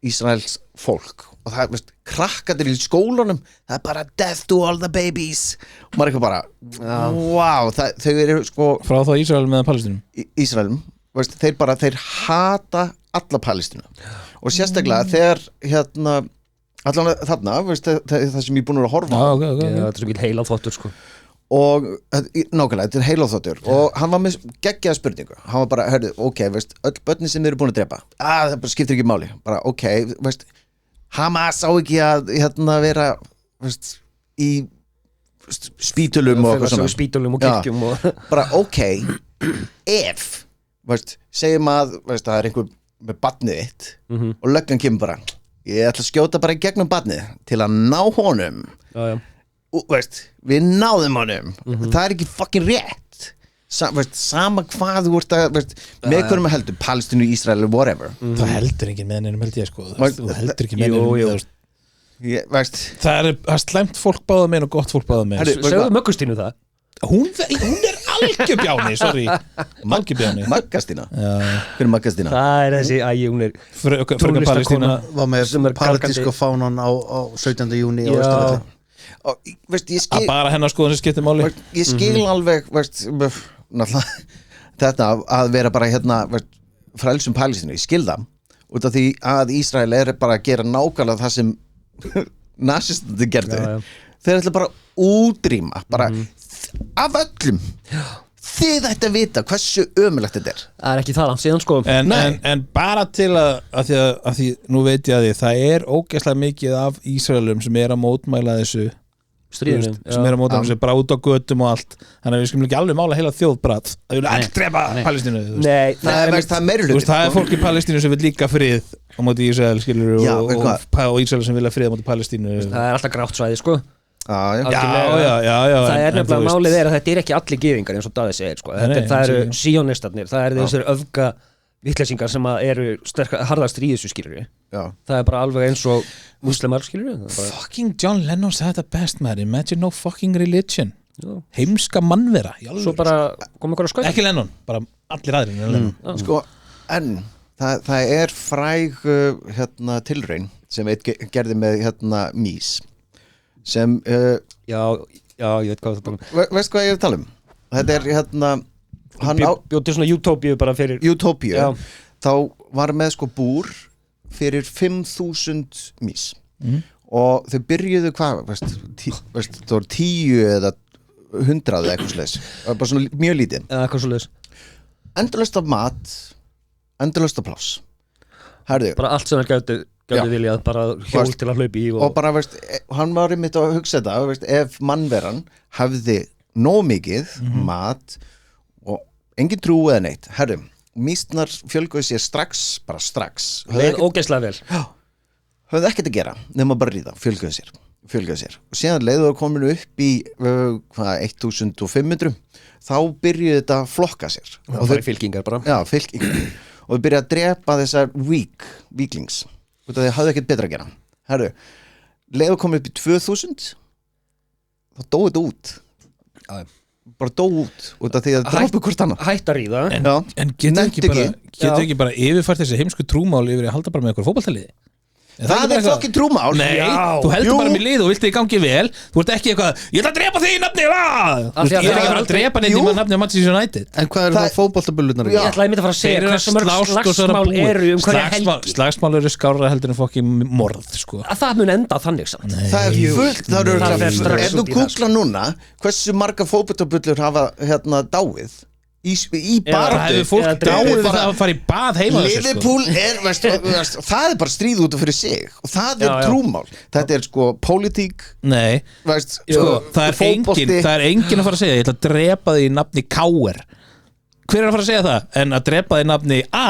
Ísraels fólk og það er, veist, krakkadir í skólanum það er bara death to all the babies og maður eitthvað bara wow, þau eru sko frá þá Ísrael meðan Palestínum Ísraelum, veist, þeir hata alla Palestínu og sérstaklega þegar hérna allan þarna, veist, það sem ég er búin að horfa okay. Þetta er svo mikil heila þvottur sko og nákvæmlega, þetta er heilaþvottur og hann var með geggjaða spurningu hann var bara, hörðu, ok, veist, öll börnin sem þið eru búin að drepa það bara skiptir ekki máli bara, ok, veist, Hamas á ekki að hérna vera veist, í spítulum og eitthvað svona spítulum og kirkjum og... bara, ok ef, veist, segjum að veist, það er einhver með barnið þitt og löggan kemur bara ég ætla að skjóta bara í gegnum barnið til að ná honum og veist, við náðum honum það er ekki fucking rétt veist, sama hvað þú ert að veist, með hverjum að heldur, Palestínu, Ísrael whatever það heldur ekki með hennum held ég sko þú heldur ekki með hennum það er slæmt fólk báða með og gott fólk báða með segðu Möggustínu það hún er algjörbjáni, sorry algjörbjáni Maggastína hvernig Maggastína? það er þessi, hún er fröka Palestína var með palestínsku fánan á 17. júni á Austurvelli og veist, ég skil bara hennar skoðan sem skiptir máli ég skil alveg veist, þetta að vera bara hérna frelsum Palestínu, ég skil það út af því að Ísrael er bara að gera nákvæmlega það sem nasistandi gerðu þeir ætla bara útrýma bara af öllum þið ætti að vita hversu ömulegt þetta er það er ekki það langt síðan sko en bara til að því nú veit ég að því það er ógeðslega mikið af Ísraelum sem er að mótmæla þessu stríðinu sem er að mótmæla þessu bara út á götum og allt þannig að við skulum ekki alveg mála heila þjóðbrat það vil ekki drepa Palestínu það er fólk í Palestínu sem vil líka frið á móti Ísrael skilur og Ísrael sem vil að frið á móti Palestínu það er alltaf grátt svæði sko já, það er nefnilega málið er að þetta er ekki allir gyðingar eins og Daði segir sko. það eru sionistarnir, það eru þessir öfga vitleysingar sem eru harðast í þessu skilur það er bara alveg eins og muslimar skilur fucking John Lennon sagði þetta best man, imagine no fucking religion heimska mannvera svo bara kom ykkur að skauta ekki Lennon, bara allir aðrir en Lennon sko, en það er fræg hérna tilraun sem gerði með hérna mís sem já, ég veit hvað það veist hvað ég er að tala um þetta er hérna bjóð til svona Utopíu bara fyrir Utopíu þá var með sko búr fyrir 5.000 mís og þau byrjuðu hvað veist, það voru 10 eða 100 eða eitthvað slags bara svona mjög lítið eitthvað slags endalaust af mat endalaust af pláss bara allt sem er gætu viljað bara hjól til að hlaupa í og bara veist, hann var einmitt að hugsa þetta veist, ef mannveran hafði nóg mikið mat og engin trú eða neitt místnar fjölguðu sér strax leið ógeðslega vel höfðu ekkert að gera nema bara ríða, fjölguðu sér og síðan leiðu það komin upp í 1500 þá byrjuðu þetta að flokka sér og það er fylkingar bara já, fylkingar og við byrjaði að drepa þessar weaklings út af því að hafði ekkert betra að gera herru, leiðu komið upp í 2000 þá dói þetta út bara dó út út af því að drápu hvort annað Hætt að ríða En getur ekki bara yfirfært þessi heimsku trúmál yfir að halda bara með eitthvað fótboltaliði Það er fokkin trúmál Nei, þú heldur bara með lið og vilt þig í gangi vel Þú ert ekki eitthvað, ég ætla að drepa þig í nafni Ég er ekki bara að drepa neitt í nafni á Manchester United En hvað eru það fótboltabullunar? Ég ætlaði að fara að segja hversu mörg slagsmál eru hverja helgi Slagsmál eru skárra heldur en fokkin morð sko. Það mun enda þannig samt Það er fullt Ef þú googla núna hversu marga fótboltabullur hafa dáið í baráttu Það hefur fólk dáið það að fara í bað heima Liverpool það er bara stríð út af fyrir sig og það er trúmál þetta er sko pólitík Nei, það er engin að fara að segja ég ætla að drepa þig í nafni K.R. Hver er að fara að segja það? En að drepa þig í nafni A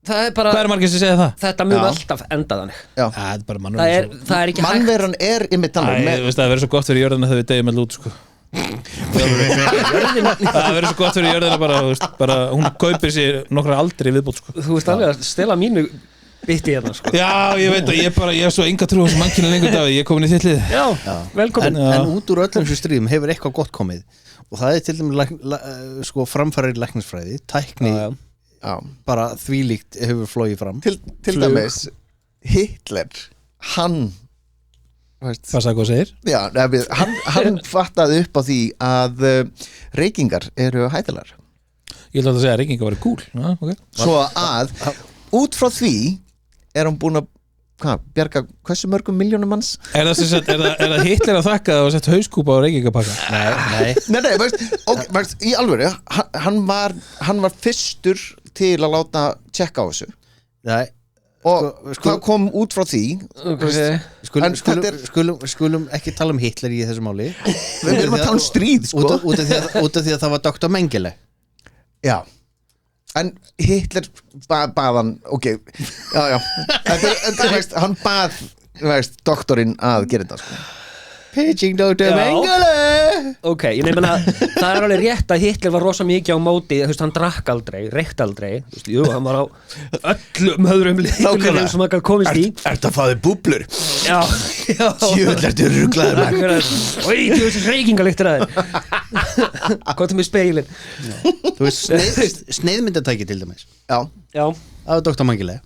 Það er bara Hvað er margir sem segja það? Þetta mun alltaf enda þannig Það er bara mannverðan Það er ekki hægt Mannveran er ymmit þannig Það verður svo gott fyrir jörðina þegar við deyjum með lút sko Það verður svo gott fyrir jörðina bara hún kaupir sér nokkra aldri viðbót sko. Þú veist alveg að stela mínu bytti hérna sko. Já, ég veit að ég hef svo enga trú á þessu mannkynna lengur dag ég er komin í þitt lið Já, velkomin En út úr öllum þessu stríðum hefur eitthvað gott komið og það er til dæmis sko framfærir læknisfræði tækni bara þvílíkt hefur flogið fram Til dæmis Hitler hann Hvað sagði hvað segir? Já, hann fattaði upp á því að reykingar eru hættulegar Ég ætla að segja að reykingar væri cool okay. Svo að út frá því er hann búin að bjarga hversu mörgum milljónum manns Er það Hitler að þakka og sett hauskúpa á reykingapakka? Nei, veist, í alvöru hann var fyrstur til að láta tjekka á þessu Nei og hvað kom út frá því Skulum ekki tala um Hitler í þessu máli Við erum að tala um stríð sko. út af því að það var Dr. Mengele Já En Hitler bað hann Já hann bað doktorinn að gera þetta sko. Pitching Dr. Mengele Ok, ég nefna það er alveg rétt að Hitler var rosa mikið á móti hann drakk aldrei, reykt aldrei Jú, hann var á öllum öðrum lífum sem hann komist í Ertu að fá þig búblur? Já Jöfnlega ertu ruglaður Í þessi reykingalyktir að þér Hvað með speilin Þú veist, sneiðmyndatæki til dæmis Já Það var Dr. Mengele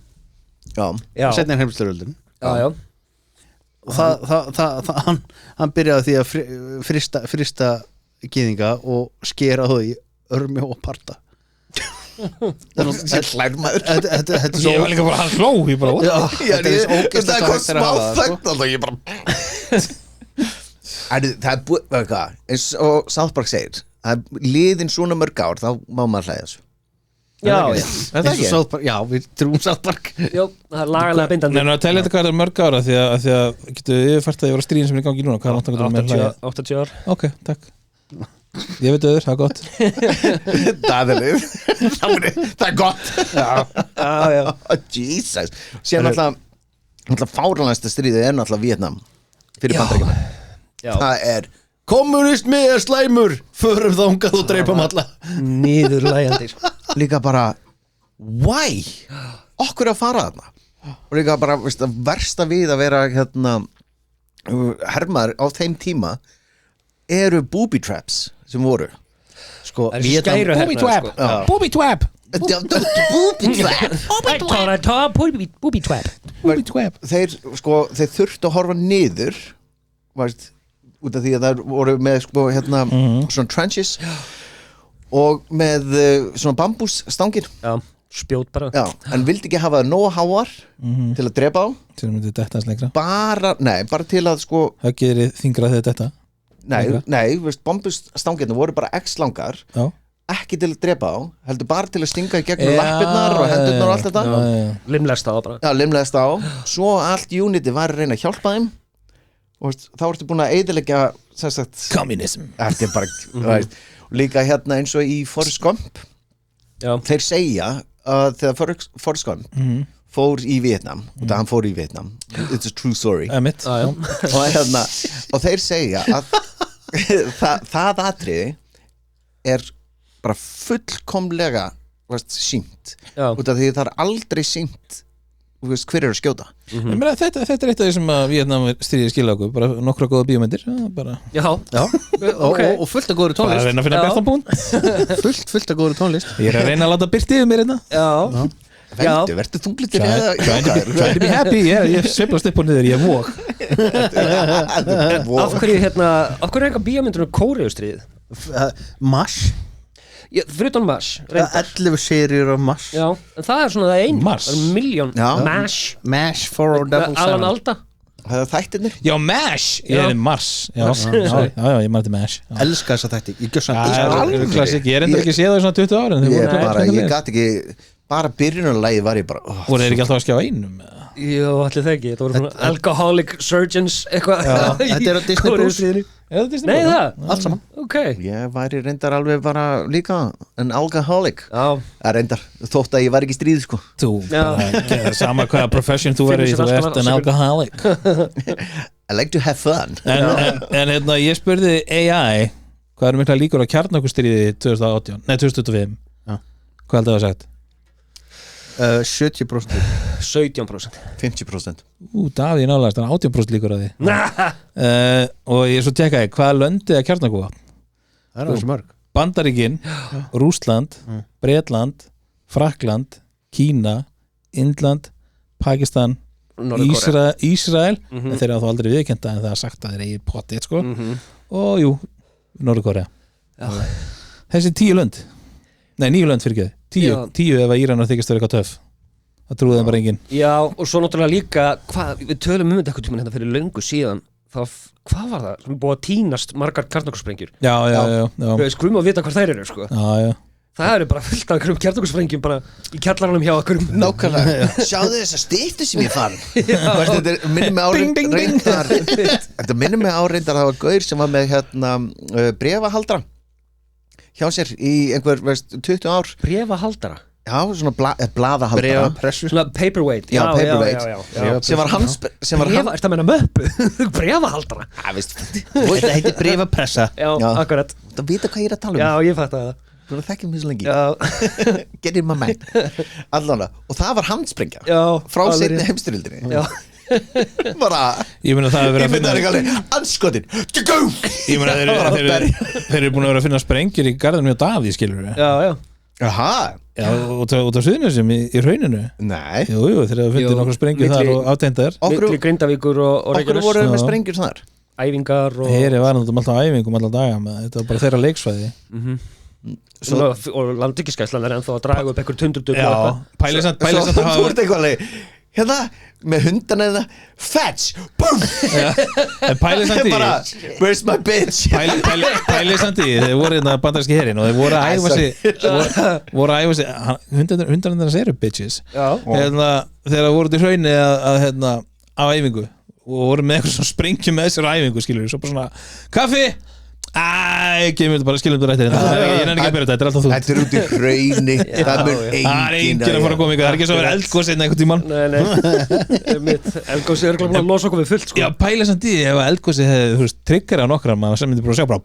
Setna heimsturöldin Já og hann byrjaði því að frista gyðinga og skera þau í örmi og parta Þetta er svo Ég var líka bara hann hló Þetta er svo ógeðslegt Það er að hægt er að hafa það alltaf ég bara Það er búið eins og South Park segir það er liðin svona mörg ár þá má maður hlæða þessu Já, já, við trúum South Park Já, það er lagalega bindandi Nei, að tella þetta hvað er mörg ára því að getur yfirfært að ég var að stríðin sem er í gangi núna hvað er 80 ár Ok, takk Ég veit öður, það er gott Það er gott Já Jesus Sér náttúrulega fáránlegasta stríðið er náttúrulega Vietnam fyrir Bandaríkjamenn Það er kommunismi er slæmur förum þangað og dreipum alla Niðurlægjandi Líka bara why? Okkur að fara þarna og líka bara versta við að vera hermaður á þeim tíma eru booby traps sem voru Sko, Booby trap Booby trap Booby trap Þeir þurftu að horfa niður út af því að það voru með svona trenches og með svona bambússtangir spjót bara en vildi ekki hafa það nóg háar til að drepa á til að myndi detta hans lengra bara til að höggið er þingra þegar detta bambússtangirna voru bara x langar ekki til að drepa á heldur bara til að stinga í gegnum lappirnar og hendurnar og allt þetta limlest á bara limlest á svo allt uniti var að reyna að hjálpa þeim og þá ertu búin að eyðileggja kommunism þetta er bara líka eins og í Forrest Gump þeir segja að þegar Forrest Gump fór í Vietnam og það hann fór í Vietnam it's a true story og þeir segja að það atriði er bara fullkomlega sínt Já. út af því það er aldrei sínt hver að skjóta Ég meina, þetta er eitt af því sem að Víetnam stríði skilja okkur, bara nokkra góða bíómyndir bara og fullt af góður að tónlist reyna að finna besta punkt fullt af góður tónlist Ég er að reyna að láta byrti yfir mér hérna verður þunglitur Trying to be happy, ég sveiflast upp og niður, ég vók Af hverju er eitthvað bíómyndur Kóreustriðið? Mars Fyrir utan Mars 11 seríur af Mars Já, en það er svona það einn Mars. Það er miljón Mash 477 Alan Alda það er þættirnir Já, MASH, ég er MARS Já, ég maður til MASH elska þess að þætti ég gjör alveg. Klassik, ég er enda ekki séð það í svona 20 ára ég gat ekki bara byrjunarlagi var ég bara Voru þeir ekki alltaf að skjá einum? Jú, allir það ekki Þetta voru svona Alcoholic Surgeons eitthvað Þetta er á Disney Plus. Nei, það? allt saman Ok ég væri reyndar alveg bara líka en alcoholic Já, reyndar þótt að ég var ekki í stríð sko Þú, bara, sama hvaða profession þú verður í, þú ert an alcoholic I like to have fun En hérna, ég spurði AI hvað eru mikla líkur á kjarnorkustríði 2025 Hvað heldur það að sagt? 70% 17% 50% Davíð nálaðist, hann 18% líkur á því Og ég svo tekkaði, hvaða löndi að kjarnorkuvopn? það er alveg mörg Bandaríkin, Rússland Bretland, Frakkland Kína, Indland Pakistan, Ísrael en þeir eru þá aldrei viðkenda en það er sagt að þeir eigi potið sko. Og jú, Norður-Kórea Þessi 10 lönd Nei, 9 lönd fyrir ekki 10 ef að Íranar þykist vera eitthvað töff það trúið þeim bara enginn Já, og svo náttúrulega líka við tölum þetta eitthvað tímann hérna fyrir löngu síðan hvað var það? Sem búið að tínast margar kjarnorkusprengjur Já Skulum að vita hvað þær eru sko. Já Það eru bara fullt af einhverjum kjarnorkusprengjum bara í kjallaranum hjá okkur nákvæmlega, sjáðu þess að stýttu sem ég fann þetta minnum mig á reyndar það var gaur sem var með brefahaldra hjá sér í einhver 20 ár Brefahaldara já, svona blaðahaldara Svona paperweight já, sem var hans Ertu að meina möppu? Brefahaldara þetta heitir brefapressa Já, akkurat það vita hvað ég er að tala um Já, ég fatt að það þú þekkjum mér svo lengi get in my mind allavega, og það var handsprengja frá seinni heimstyrjöldinni Já bara Ég meina það að vera að finna anskotin Ég meina þeir eru búin að vera að finna sprengjur í garðinu hjá Davíð skilur við Jaha Já, út á Suðurnesjum í hrauninu Nei Jú, þeir eru að finna nokkra sprengjur þar og átendar Milli Grindavíkur og okkur voru með sprengjur þar æfingar og Heri var náttúrulega alltaf æfingum allan daga þetta var bara þeirra leiksvæði og landvíkiskæslan er ennþá að draga upp einhver tundurdugg Já, pælis að hafa þú ert eitthvað hérna með hundana eða fetch, boom En pælis að bara, where's my bitch Pælis að þeir voru hérna bandaríski herin og þeir voru að æfa sig hundarinn þess eru bitches þegar voru til hraunni að á æfingu og voru með eitthvað svona sprengjum með þessar æfingu skilur svo bara svona, kaffi skilum við rættir ég nefnir ekki að byrja þetta er alltaf þú þetta er út í hraunni það er enginn að fara að koma ykkur það er ekki svo að vera eldgóðs einhvern tímann eldgóðs er ekki að losa okkur við fullt sko. Já, pælis að því ef eldgóðsi hefði tryggjara á nokkra maður sem myndi bara að sjá bara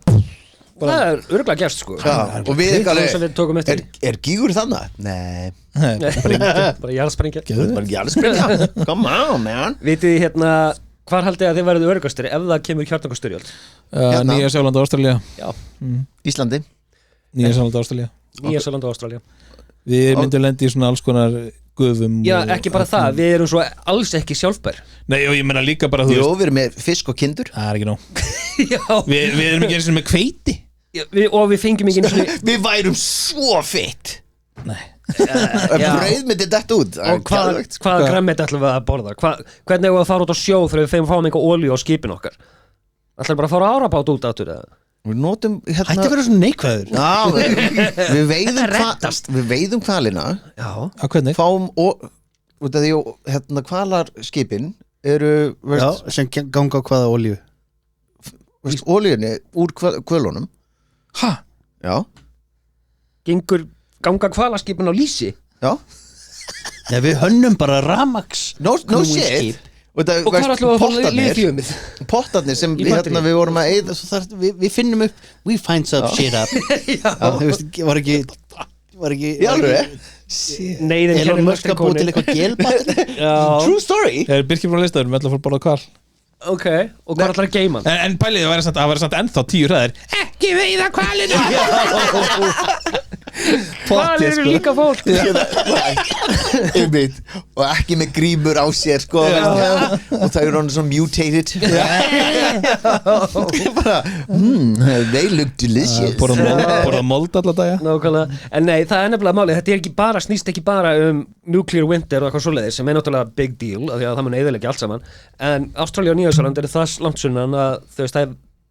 það er örgulega gerst sko. og við eitthvað er gígur þannig? Nei bara jarðsprengja come on man vitið hérna hvar haldið að þið verðið örgastir ef það kemur kjarnorkustyrjöld? Nýja Sjálland og Ástralía Íslandi Nýja Sjálland og Ástralía Nýja Sjálland og Ástralía Við myndum lendi í svona alls konar gufum Já, ekki bara það, við erum svo alls ekki sjálfbær Nei, og ég meina líka bara Jó, við erum með fisk og kindur Það er ekki nóg Já Við erum ekki eins og með hveiti og við fengjum ekki eins og Við værum svo fitt Nei brauð myndi þetta út og hvaða græmmeti ætlum við að borða hvernig erum við að fara út á sjó þegar við fáum einhver olíu á skipin okkar ætlum við bara að fara árabát út áttur við notum hætti að vera svona neikvæður við veiðum hvalina fáum því hvalarskipin eru sem ganga á hvaða olíu olíunni úr hvölunum hæ? Já ganga hvalaskipin á lýsi já við hönnum bara rafmaks no shit og hvað er alltaf að fá lithiumið pottarnir sem við vorum að eyða við finnum upp we find some shit up var ekki Var ekki Í alvöru? Neyðin Elon Musk að búið til eitthvað gelbatteri True story Birkir frá listaður, við ætlum að fara að borða hval Ok, og hvað ætlar að geima hann? En pælið, það væri samt ennþá 10 hræðir Ekki veiða hvalina Hvað eru líka fólk? Einmitt. Og ekki með grímur á sér sko, og það eru hann svona mutated bara they look delicious Borða mold alla daga Nákvæmlega, en nei, það er nefnilega málið þetta er ekki bara, snýst ekki bara nuclear winter og eitthvað svoleiðis sem er náttúrulega big deal af því að það mun eyðileggja allt saman en Ástralía og Nýja-Sjáland eru það langt sunnan að þau veist það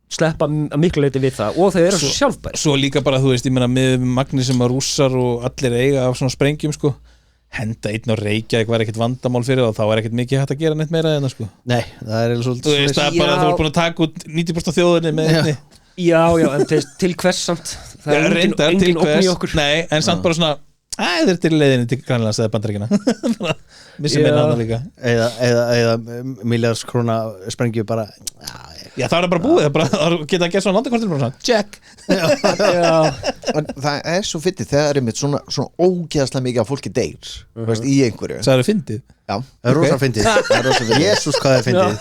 sleppa að miklu leyti við það og þau eru svo sjálfbær Svo líka bara, þú veist, ég meina með magni sem að rússar og allir eiga af svona sprengjum sko henda einn og Reykjavík var ekkert vandamál fyrir og þá er ekkert mikið hægt að gera neitt meira en það sko Nei, það er Þú veist, það er bara, þú ert búin að taka út 90% af þjóðinni með einni Já, en til hvers samt það er engin ógn í okkur Nei, en samt bara svona þetta er til leiðinni til Grænlands eða Bandaríkjanna missum minna hana líka Eða miljards króna sprengju bara Já, það er bara búið, það er geta að gera svona landakortinu bara svona, check En það er svo fyndið þegar er einmitt svona ógeðslega mikið af fólki deyr veist, í einhverju Það er fyndið Já, það er rosa fyndið Jésús hvað er fyndið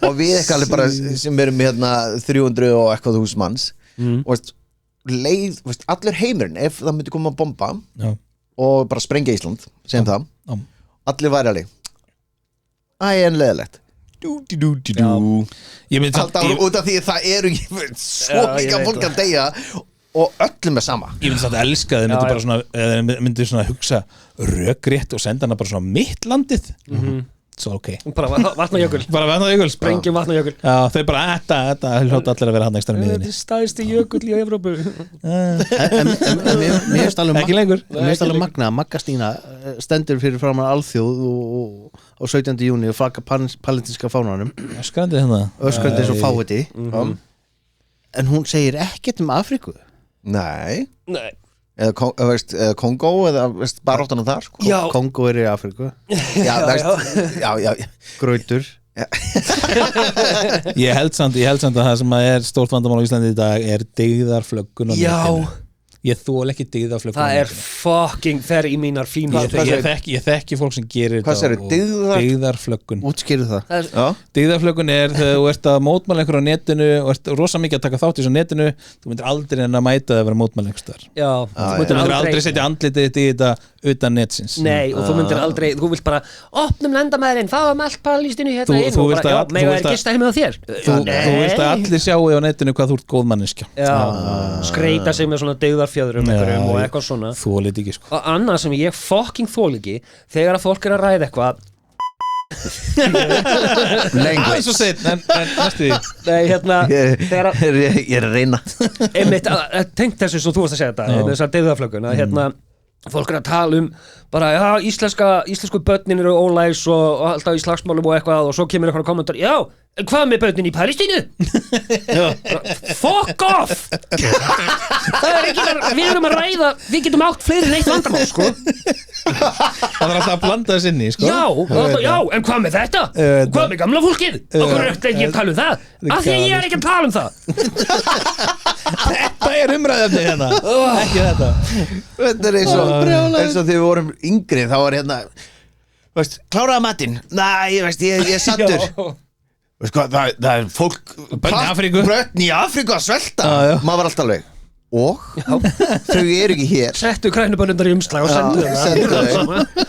og við eitthvað alveg bara sem erum 300 og eitthvað þús manns og veist, leið, veist, allur heimurinn ef það myndi koma að bomba og bara sprengja Ísland, segjum það allir væri alveg en leðilegt alltaf út af því að það eru svo mikið fólk að deyja og öllum er sama Ég myndi satt að elska þið myndi bara svona myndi svona hugsa rökrétt og senda hana bara svona mitt landið svo ok bara vatnajökul sprengjum vatnajökul Já, þau bara, þetta hljóta allir að vera hann ekstra miðinni Þetta er stærsti jökull í Evrópu Mér finnst alveg magna að Magga Stína stendur fyrir framan alþjóð og 17. júni og flagga palestinska fánanum Öskrandi hérna öskrandi svo fáviti en hún segir ekkert Afríku Nei eða Kongo eða baráttanum þar sko. Kongo er í Afríku já grautur Ég held samt að það sem er stórt vandamál á Íslandi í dag er dyggðarflöggun á netinu Ég þól ekki dyggðarflöggun Það er fucking fer í mínar fínu Ég þekki fólk sem gerir þetta dyggðarflöggun Útskýrðu það Dyggðarflöggun er þegar þú ert að mótmæla einhver á netinu og ert rosa mikið að taka þátt í þessu netinu þú myndir aldrei en að mæta að vera mótmæla einhver staðar Þú myndir aldrei setja andlitið í þetta utan netsins Nei, og þú myndir aldrei, þú vilt bara opnum landamæðurinn, fáum allt Palestínu hérna inn og bara, mega er gista heim með þér Þú vilt að allir sjáu á netinu hvað þú ert góð manneskja skreita sig með svona dyggðarfjöðrum og eitthvað svona Þólit ekki sko Og annað sem ég fucking þól ekki þegar að fólk er að ræða eitthvað language Svo seitt, en næstu því Nei, hérna ég er að reyna einmitt, tengt þessu sem þú varst að segja þetta þessar dyggðarflöggun, að hérna fólk er að tala bara, já, íslensku börnin eru ólæs og alltaf í slagsmálum og eitthvað og svo kemur eitthvað kommentar, já, en hvað með börnin í Palestínu? Fuck off! Það er ekki, við erum að ræða, við getum átt fleiri en eitt vandamál, sko. Það er alltaf að blanda þess inni, sko Já, en hvað með þetta? Hvað með gamla fólkið? Okkur er ekki að tala um það? Af því ég er ekki að tala um það. Þetta er umræðefni hérna Ekki þetta Þetta er eins og þegar við vorum yngri þá var hérna veist, kláraða matinn ég er sattur veist hvað, það er fólk Börn í Afríku Börn í Afríku að svelta maður var alltaf alveg og þau eru ekki hér settu krænubönnundar í umslag og sendu þau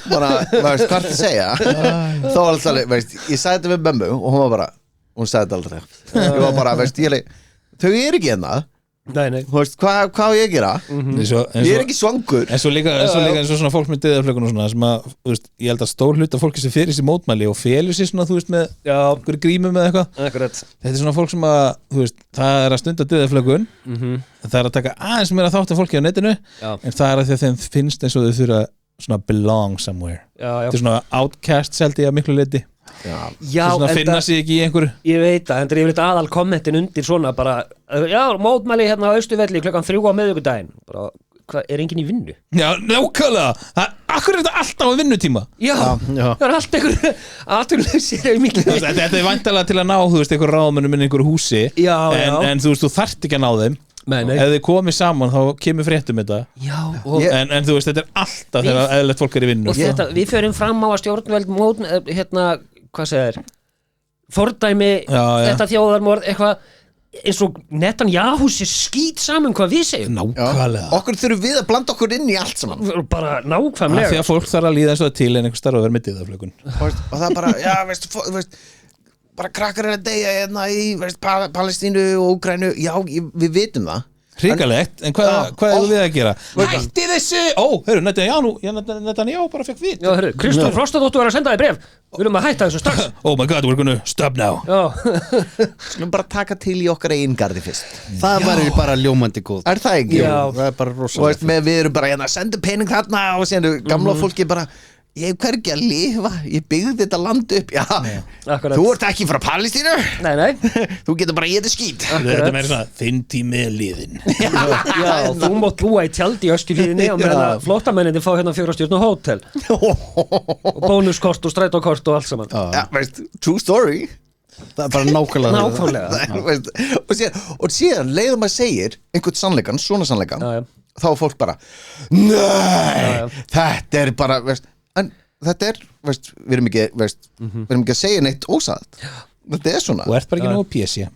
bara, veist, hvað er það að segja þá var alltaf alveg, veist, ég sagði þetta við mömmu og hún sagði þetta aldrei ég var bara, veist, þau eru ekki hérna Nei. Veist, hvað á ég að gera? Ég er ekki svangur En svo líka eins og svona fólk með dyggðarflöggun og svona sem að, þú veist, ég held að stór hluta fólki sem fyrir sér mótmæli og felur sér svona, þú veist, með einhverju grímum eða eitthvað Þetta er svona fólk sem að, þú veist, það er að stunda dyggðarflöggun það er að taka aðeins meira þátt af fólki á netinu en það er að því að þeim finnst eins og þau þurfa svona belong somewhere Þetta er svona outcast seldi að miklu leyti Já, svona finna sig ekki í einhverju Ég veit það, þetta er yfirleitt aðal kommentin undir svona bara, já, mótmæli hérna á Austurvelli klukkan 3 á miðvikudaginn bara, hvað, er enginn í vinnu? Já, nákvæmlega, akkur er þetta alltaf á vinnutíma? Já, það er allt einhver atvinnulausir Þetta er væntanlega til að ná, þú veist, einhver ráðmönnum inn í einhverju húsi en þú veist, þú þarft ekki að ná þeim Nei. ef þið komið saman þá kemur fréttum þetta Já, og en þú veist, þetta er alltaf þegar eðlilegt fólk er í vinnu og þetta, við förum fram á að stjórnvöld hvað segir fordæmi Já. þetta þjóðarmorð eitthvað eins og Netanyahu sé skít saman hvað við segjum nákvæmlega Okkur þurfum við að blanda okkur inn í allt saman bara Af því nákvæmlega að fólk þarf að líða eins og það til en einhver starf að vera mittið af flökun Og það bara, já, veist bara krakkar er að deyja hérna í Palestínu og Úkraínu Já, við vitum það hrikalegt, en hvað er við að gera? Hætti þessu! Hörru, Netanyahu bara fekk vit Já, hörru, Kristján Frostadóttur var að senda þig bréf við viljum að hætta þessu strax Oh my god, we're gonna stop now Skulum bara taka til í okkar eigin garði fyrst Það var bara ljómandi góð Er það ekki? Já. Það er bara Og rosalega við erum bara hérna, sendu pening þarna og síðan gamla fólki bara ég hef hvergi að lifa, ég byggði þetta land upp Já, Akkurat. þú ert ekki frá Palestínu Nei Þú getur bara getið skít Þetta er meira svona, þinn tími er liðin Já, þú mátt búa í tjaldi í Öskjuhlíðinni og meðan að flóttamenninni fá hérna 4 stjörnu hótel og bónuskort og strætókort og allt saman Já, veist, true story Það er bara nákvæmlega Nákvæmlega Veist, og síðan leiðum maður segir einhvern sannleikan, svona sannleikan Já. þá er fólk bara nei, Já. þetta er bara veist, en þetta er, veist, við erum ekki við erum ekki að segja neitt ósatt þetta er svona og ert bara ekki nógu pjessi á,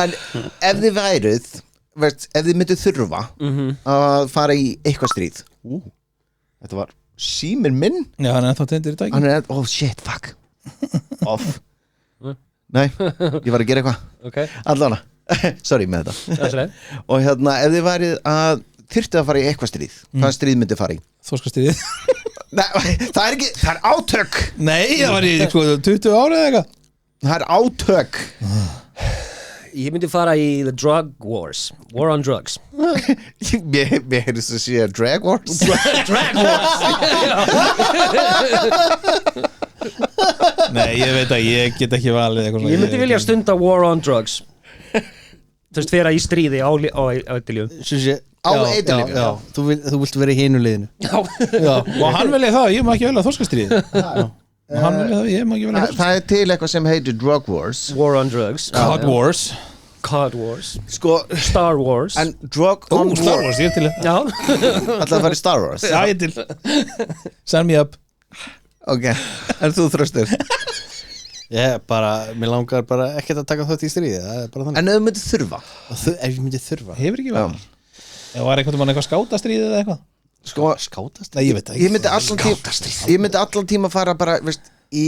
en ef þið væruð veist, ef þið mynduð þurfa að fara í eitthvað stríð þetta var síminn minn Já, hann er ennþá tendir í daginn hann er, oh shit, fuck off nei, ég var að gera eitthvað Ok, allan sorry með þetta það er leið og hérna, ef þið værið að þyrftu að fara í eitthvað stríð hvaða stríð myndið fara í? Þorskastríðið Nei, það er ekki, það er átök Nei, það var í 20 ára eða eitthvað það er átök Ég myndi fara í the drug wars War on drugs mér heyrðist að segja drag wars Drag wars Nei, ég veit að ég get ekki valið eitthvað svona. Ég myndi vilja stunda war on drugs Þú veist, vera í stríði á eittiljum á eiturlífi Já, þú vilt vera í hinu liðinu Já, og hann vilja það, ég má ekki velja þorskastríðið og hann vilja það, ég má ekki velja það er til eitthvað sem heitir drug wars War on drugs Cod Wars Cod wars sko, Star wars en drug Ó, on Star war Wars, ég er til Já, alltaf að fara í Star Wars Já, ég er til Sign me up ok, en þú þröstur Mér langar bara ekkert að taka þátt í stríði Það er bara þannig en ef þú myndir þurfa Ef ég myndi þurfa Hefur ekki vel Það var einhvern veginn eitthvað skátastríðið eða eitthvað sko, Skátast? Nei, ég veit það ég myndi allan tíma fara bara veist, í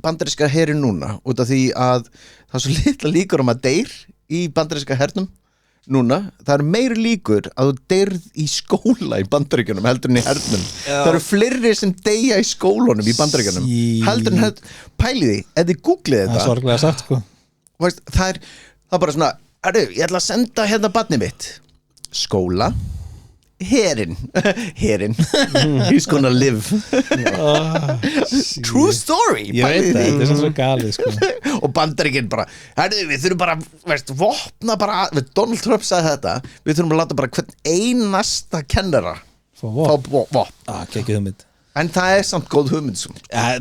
bandaríska herin núna út af því að það er svo litla líkur að deyr í bandaríska hernum núna, það eru meiri líkur að þú deyrð í skóla í bandaríkjunum heldur en í hernum það eru fleiri sem deyja í skólunum í bandaríkjunum heldur en pælið því, ef þið googlið Það er þetta sorglega sagt, sko veist, það er bara svona ég ætla að senda hérna barnið mitt skóla herin he's gonna live true story Ég veit það, þetta er svo galið, sko og Bandaríkin bara við þurfum bara, veist, vopna bara Donald Trump sagði þetta við þurfum að láta bara hvern einasta kennara Fá fá vopn Gekkið hugmynd en það er samt góð hugmynd sem.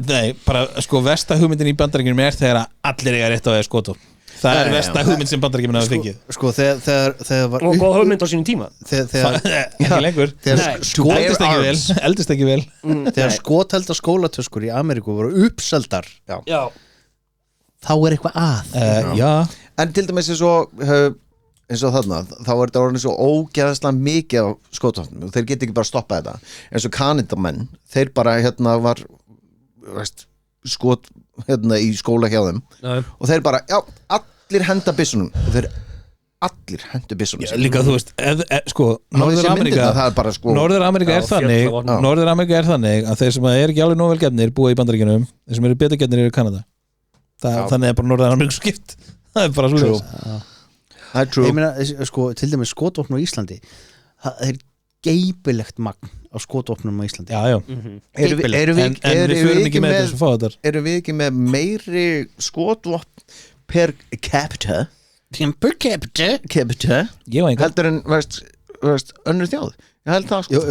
Nei, bara, sko, versta hugmyndin í Bandaríkjunum er þegar að allir eiga rétt á því að skota Það er versta hugmynd sem Bandaríkjunum hafa fengið Sko, þegar var og góð hugmynd á sínum tíma Þegar Ekki lengur Eldist ekki vel þegar skothælda skólatöskur í Ameríku voru uppseldar Já, þá er eitthvað að Já en til dæmis eins og þarna þá er þetta orðin svo ógeðslega mikið á skotvopnum og þeir geta ekki bara stoppað þetta eins og kanadamenn, þeir bara hérna var veist, skot hérna í skóla hjá þeim og þeir bara, já, allir henda byssunum og þeir allir hendu byssunum Líka, þú veist, sko Norður-Ameríka er þannig Norður-Ameríka er þannig að þeir sem er ekki alveg nóg vel gefnir búa í Bandaríkjunum þeir sem eru betur gefnir eru í Kanada þannig er bara Norður-Ameríka skipt það er bara svo það er true Ég meina, sko, til dæmis skotvopn á Íslandi það er geipilegt magn á skotvopnum á Íslandi Já erum En við förum ekki með þess að fá þetta erum við ekki með meiri skotvopn per capita Ég var einhver heldur en veist önnur þjóð ég held það sko Jú,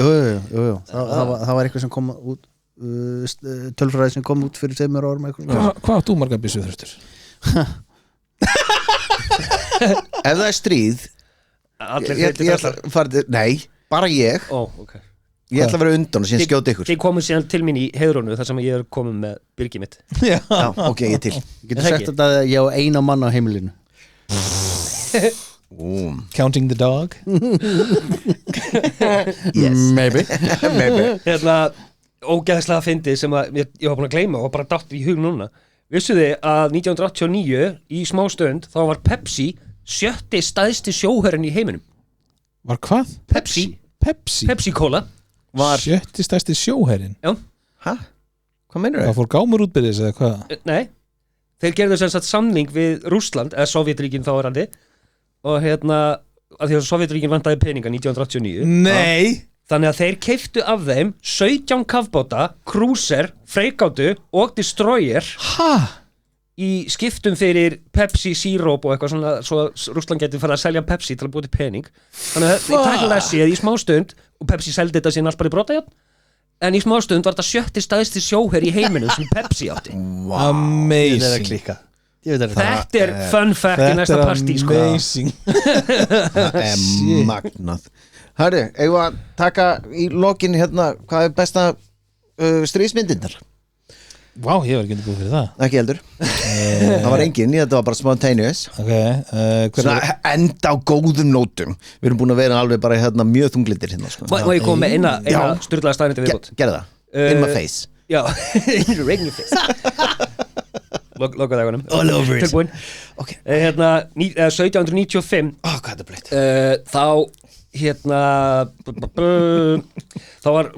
það var eitthvað sem kom út tölfræði sem kom út fyrir 2 árum eitthvað. Hvað átt þú margar byssu þurftur? Ef það er stríð Allir ég þeir ætla að fara til, nei, bara ég ok Ég ætla að vera undan og síðan skjóta ykkur Þið komum síðan til mín í heiðrónu þar sem ég er komið með byrgið mitt Já, Já, ok, ég er til Ég getur sagt þetta að ég á eina mann á heimilinu. counting the dog. Yes. Maybe. Hérna, ógeðslega fyndið sem að ég var búin að gleyma og bara datt í hug núna Vissu þið að 1989 í smá stund þá var Pepsi 7. stæðsti sjóherinn í heiminum Var hvað? Pepsi Cola Var, 7. stærsti sjóherinn. Já, hæ? Hvað meinur Það þau? fór gámur útbyrðis eða hvað? nei Þeir gerðu sem sagt samning við Rússland eða Sovjetríkin þáverandi og hérna, að því að Sovjetríkin vantaði peninga 1989 Nei. Þannig að þeir keiftu af þeim 17 kafbáta, cruiser, freigátu og destroyer í skiptum fyrir Pepsi Syrup og eitthvað svona svo Rússland getur farið að selja Pepsi til að búið til pening þannig að þeir tæknilega séð í smá stund og Pepsi seldi þetta síðan alls bara í brotajárn en í smá stund var þetta 7. stæðsti sjóherr í heiminum sem Pepsi átti Amazing. Þetta er fun fact í næsta partí sko. Amazing. Það er magnað Herri, eigum við að taka í lokin hérna Hvað er besta stríðsmyndindar? Vá, ég var ekki búið fyrir það. Ekki heldur Það var engin, þetta var bara spontaneous Ok, hver Svona enda á góðum nótum Við erum búin að vera alveg bara hérna mjög þunglindir hérna sko. Má ég koma með eina styrlaða staðniti viðbót Gerðu það, in my face Já, right in your face Loka dagunum All over it. Tilbúin Ok. Hérna, 1795 Hvað er það blitt? Þá hérna þá var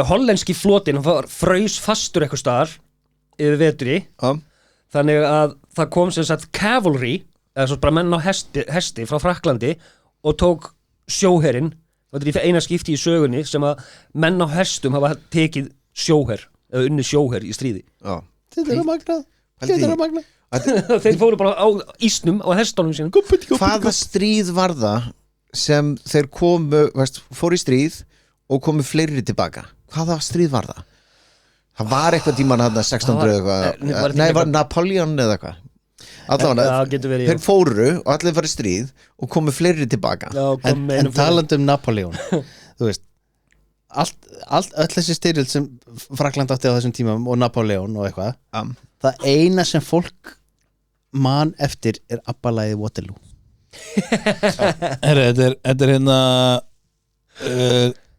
hollenski flotinn hann var fraus fastur eitthvað staðar yfir vetri þannig að það kom sem sagt cavalry eða svo bara menn á hesti frá Frakklandi og tók sjóherinn þetta er í eina skipti í sögunni sem að menn á hestum hafa tekið sjóherr eða unni sjóherr í stríði Já. Þetta er að magna. þeir fóru bara á ísnum á hestunum sínum Hvaða stríð var það sem þeir komu, fóru í stríð og komu fleiri tilbaka? Hvaða stríð var það? Það var eitthvað tíman hann 1600 eitthvað Nei, var Napoleon eða eitthvað Allavega, þeir fóru og allir farið stríð og komu fleiri tilbaka En talandi Napoleon Þú veist öll þessi styrjöld sem Frakkland átti á þessum tímum og Napoleon og eitthvað það eina sem fólk man eftir er ABBA-lagið Waterloo Þetta er hérna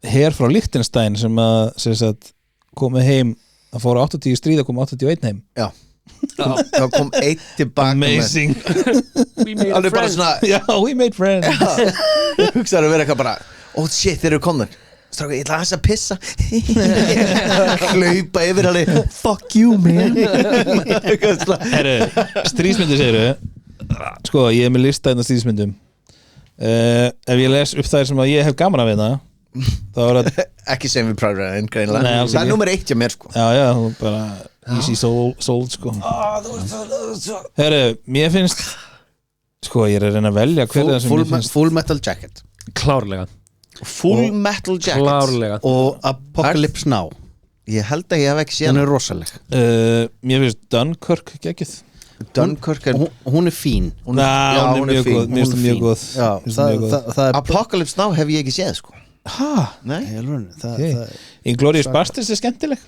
her frá Liechtenstein sem að komið heim það fóru 80 í stríð og kom 81 heim Já Það kom eitt tilbaka Amazing Alveg bara svona Já, we made friends Hugsaður að vera eitthvað bara Oh shit, þeir eru komnir Stráka, ég ætla aðeins að pissa Hlaupa yfir alveg Fuck you, man Herru, stríðsmyndir segiru Sko, ég er með lista hérna stríðsmyndum Ef ég les upp þær sem að ég hef gaman af hérna þá er það Ekki sem við Private Ryan, greinilega Nei, alls Það er ekki. nummer 1 hjá mér, sko Já, þú bara easy sold sko Herru, mér finnst sko, ég er að reyna að velja hver það sem mér finnst Full Metal Jacket klárlega Full Metal Jacket klárlega og Apocalypse Now Ég held að ég hef ekki séð hún er rosaleg Mér finnst Dunkirk geggjuð Dunkirk er hún er fín hún er mjög góð Mér finnst það mjög góð Já, það er Apocalypse Now hef ég ekki séð, sko Nei, Inglourious Basterds er skemmtileg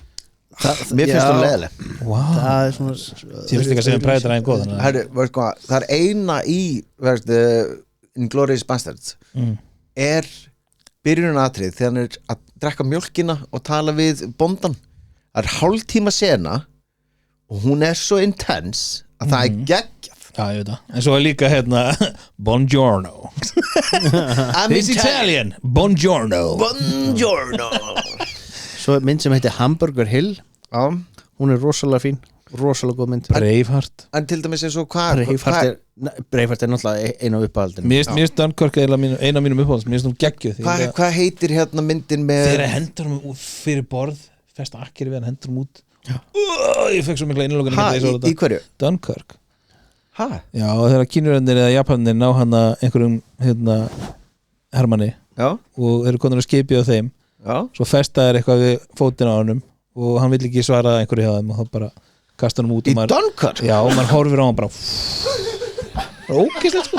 mér finnst það leðileg það er svona Ég finnst ekki að segja Private Ryan góð Herru, veist hvað, það er eina í Inglourious Basterds er byrjunatrið þegar hann er að drekka mjólkina og tala við bóndan það er hálftíma sena og hún er svo intense að það er geggjað Já, ég veit það En svo er líka hérna Buongiorno This Italian Buongiorno Buongiorno svo er mynd sem heitir Hamburger Hill hún er rosalega fín rosalega góð mynd Braveheart En til dæmis eins og hvað Braveheart er náttúrulega einu uppáhaldin Mér finnst Dunkirk eina af mínum uppáhalds Mér finnst hún geggjuð Hvað heitir hérna myndin með Þegar hendur hún fyrir borð festa akkeri við hann hendur hún út Ég fekk svo mikla innlokan í hverju? Dunkirk Hæ? Já, þegar kínurennir eða japanir ná hann að einhverjum hermanni Já og eru konur að skipi á þeim Já svo festa er eitthvað við fótinn á honum og hann vill ekki svara einhverju hjá þeim og þá bara kasta hann út Í og maður, Dunkirk? já, og maður horfir á hann bara ókislega sko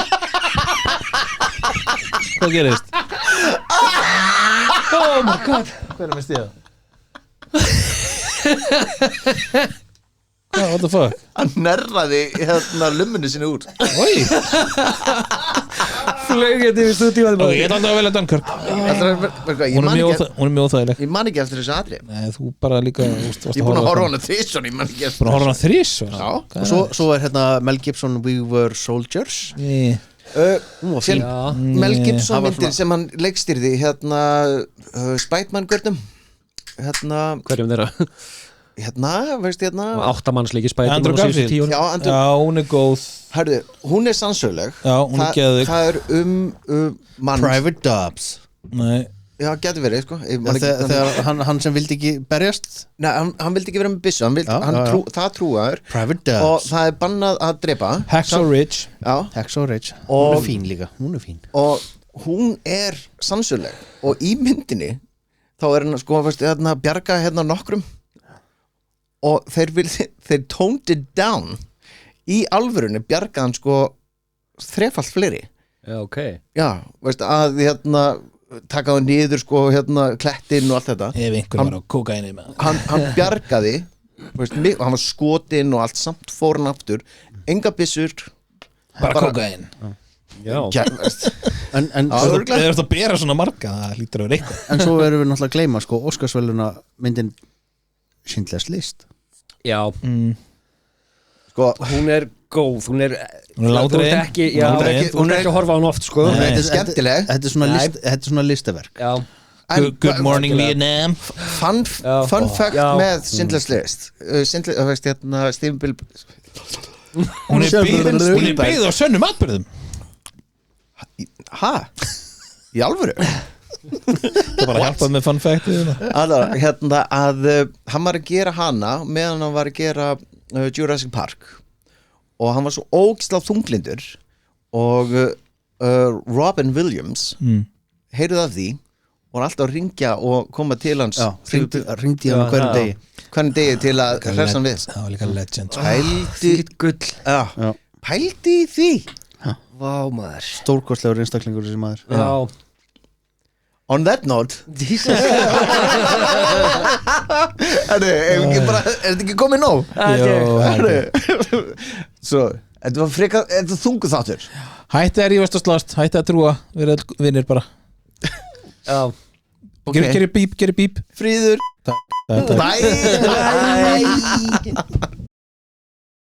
hvað gerist? Oh my god Hvað er með stíða? What the fuck? Hann nerraði lumminu sinni úr Oi, Flög þetta yfir stúdíu ok, ég ætla alltaf að velja Dunkirk Hún er mjög óþægileg Ég man ekki eftir þessu atri Nei, þú bara líka varst Ég er búin að horfa á hana þrisson, ég man ekki eftir Búin að horfa á hana þrís Já. Og svo er Mel Gibson We Were Soldiers Hún var fín. Já. Mel Gibson Það var myndir sem hann leikstýrði Spætmann-görnum Hverjum þeirra? Veist Áttamannsleiki spætum Andrew Garfield. Já, Andrew, Já, hún er góð herðu, hún er sannsöguleg Já, hún er geðveik. Það er mann Private Dobbs Nei, Já, getur verið, sko Ég man ekki- Þegar hann sem vildi ekki berjast Nei, hann vildi ekki vera með byssu Það trúaður Private Og Dobbs það er bannað að drepa Hacksaw Ridge Já, Hacksaw Ridge Hún Og- er fín líka Hún er fín og hún er sannsöguleg Og í myndinni Þá er hann sko bjarga nokkrum Og þeir toned it down Í alvörunni bjarga hann sko þrefalt fleiri Já, ok Já, veist að taka það niður sko klettinn og allt þetta Ef einhver var á kókaini með hann bjargaði veist, hann var skotinn og allt samt fór hann aftur enga byssur Bara kókain Já, veist, En Já, Þú örugglega. ert að bera svona marga Það lítur að vera eitthvað En svo erum við náttúrulega að gleyma sko Óskarsveluna myndin Schindlers List já sko, Hún er góð Hún er látdregin. Þú ert ekki, já, Látdregin. þú ert ekki að horfa á hún oft sko Nei. þetta er skemmtileg Þetta er svona listaverk Já, Good morning Vietnam fun Já. fact Já. með Schindler's List Schindler, veist, Stephen Bill Hún er byggð á sönnum atbyrðum ha? Í alvöru? Það bara hjálpað með fun fact Alveg, að hann var að gera hana meðan hann var að gera Jurassic Park og hann var svo ógislega þunglindur og Robin Williams heyrði af því og var alltaf að ringja og koma til hans Ringdi hann á hverjum degi hvernig degi til að hressa hann við Það var líka legend pældi gull pældi í því Vá maður Stórkostlegur einstaklingur þessi maður Já on that note er þetta ekki komið nóg? Svo, þetta var freka þetta þungu þáttur Hætti að rífast og slást Hætti að trúa Við erum vinnir bara Já Gerir bíp fríður Bye bye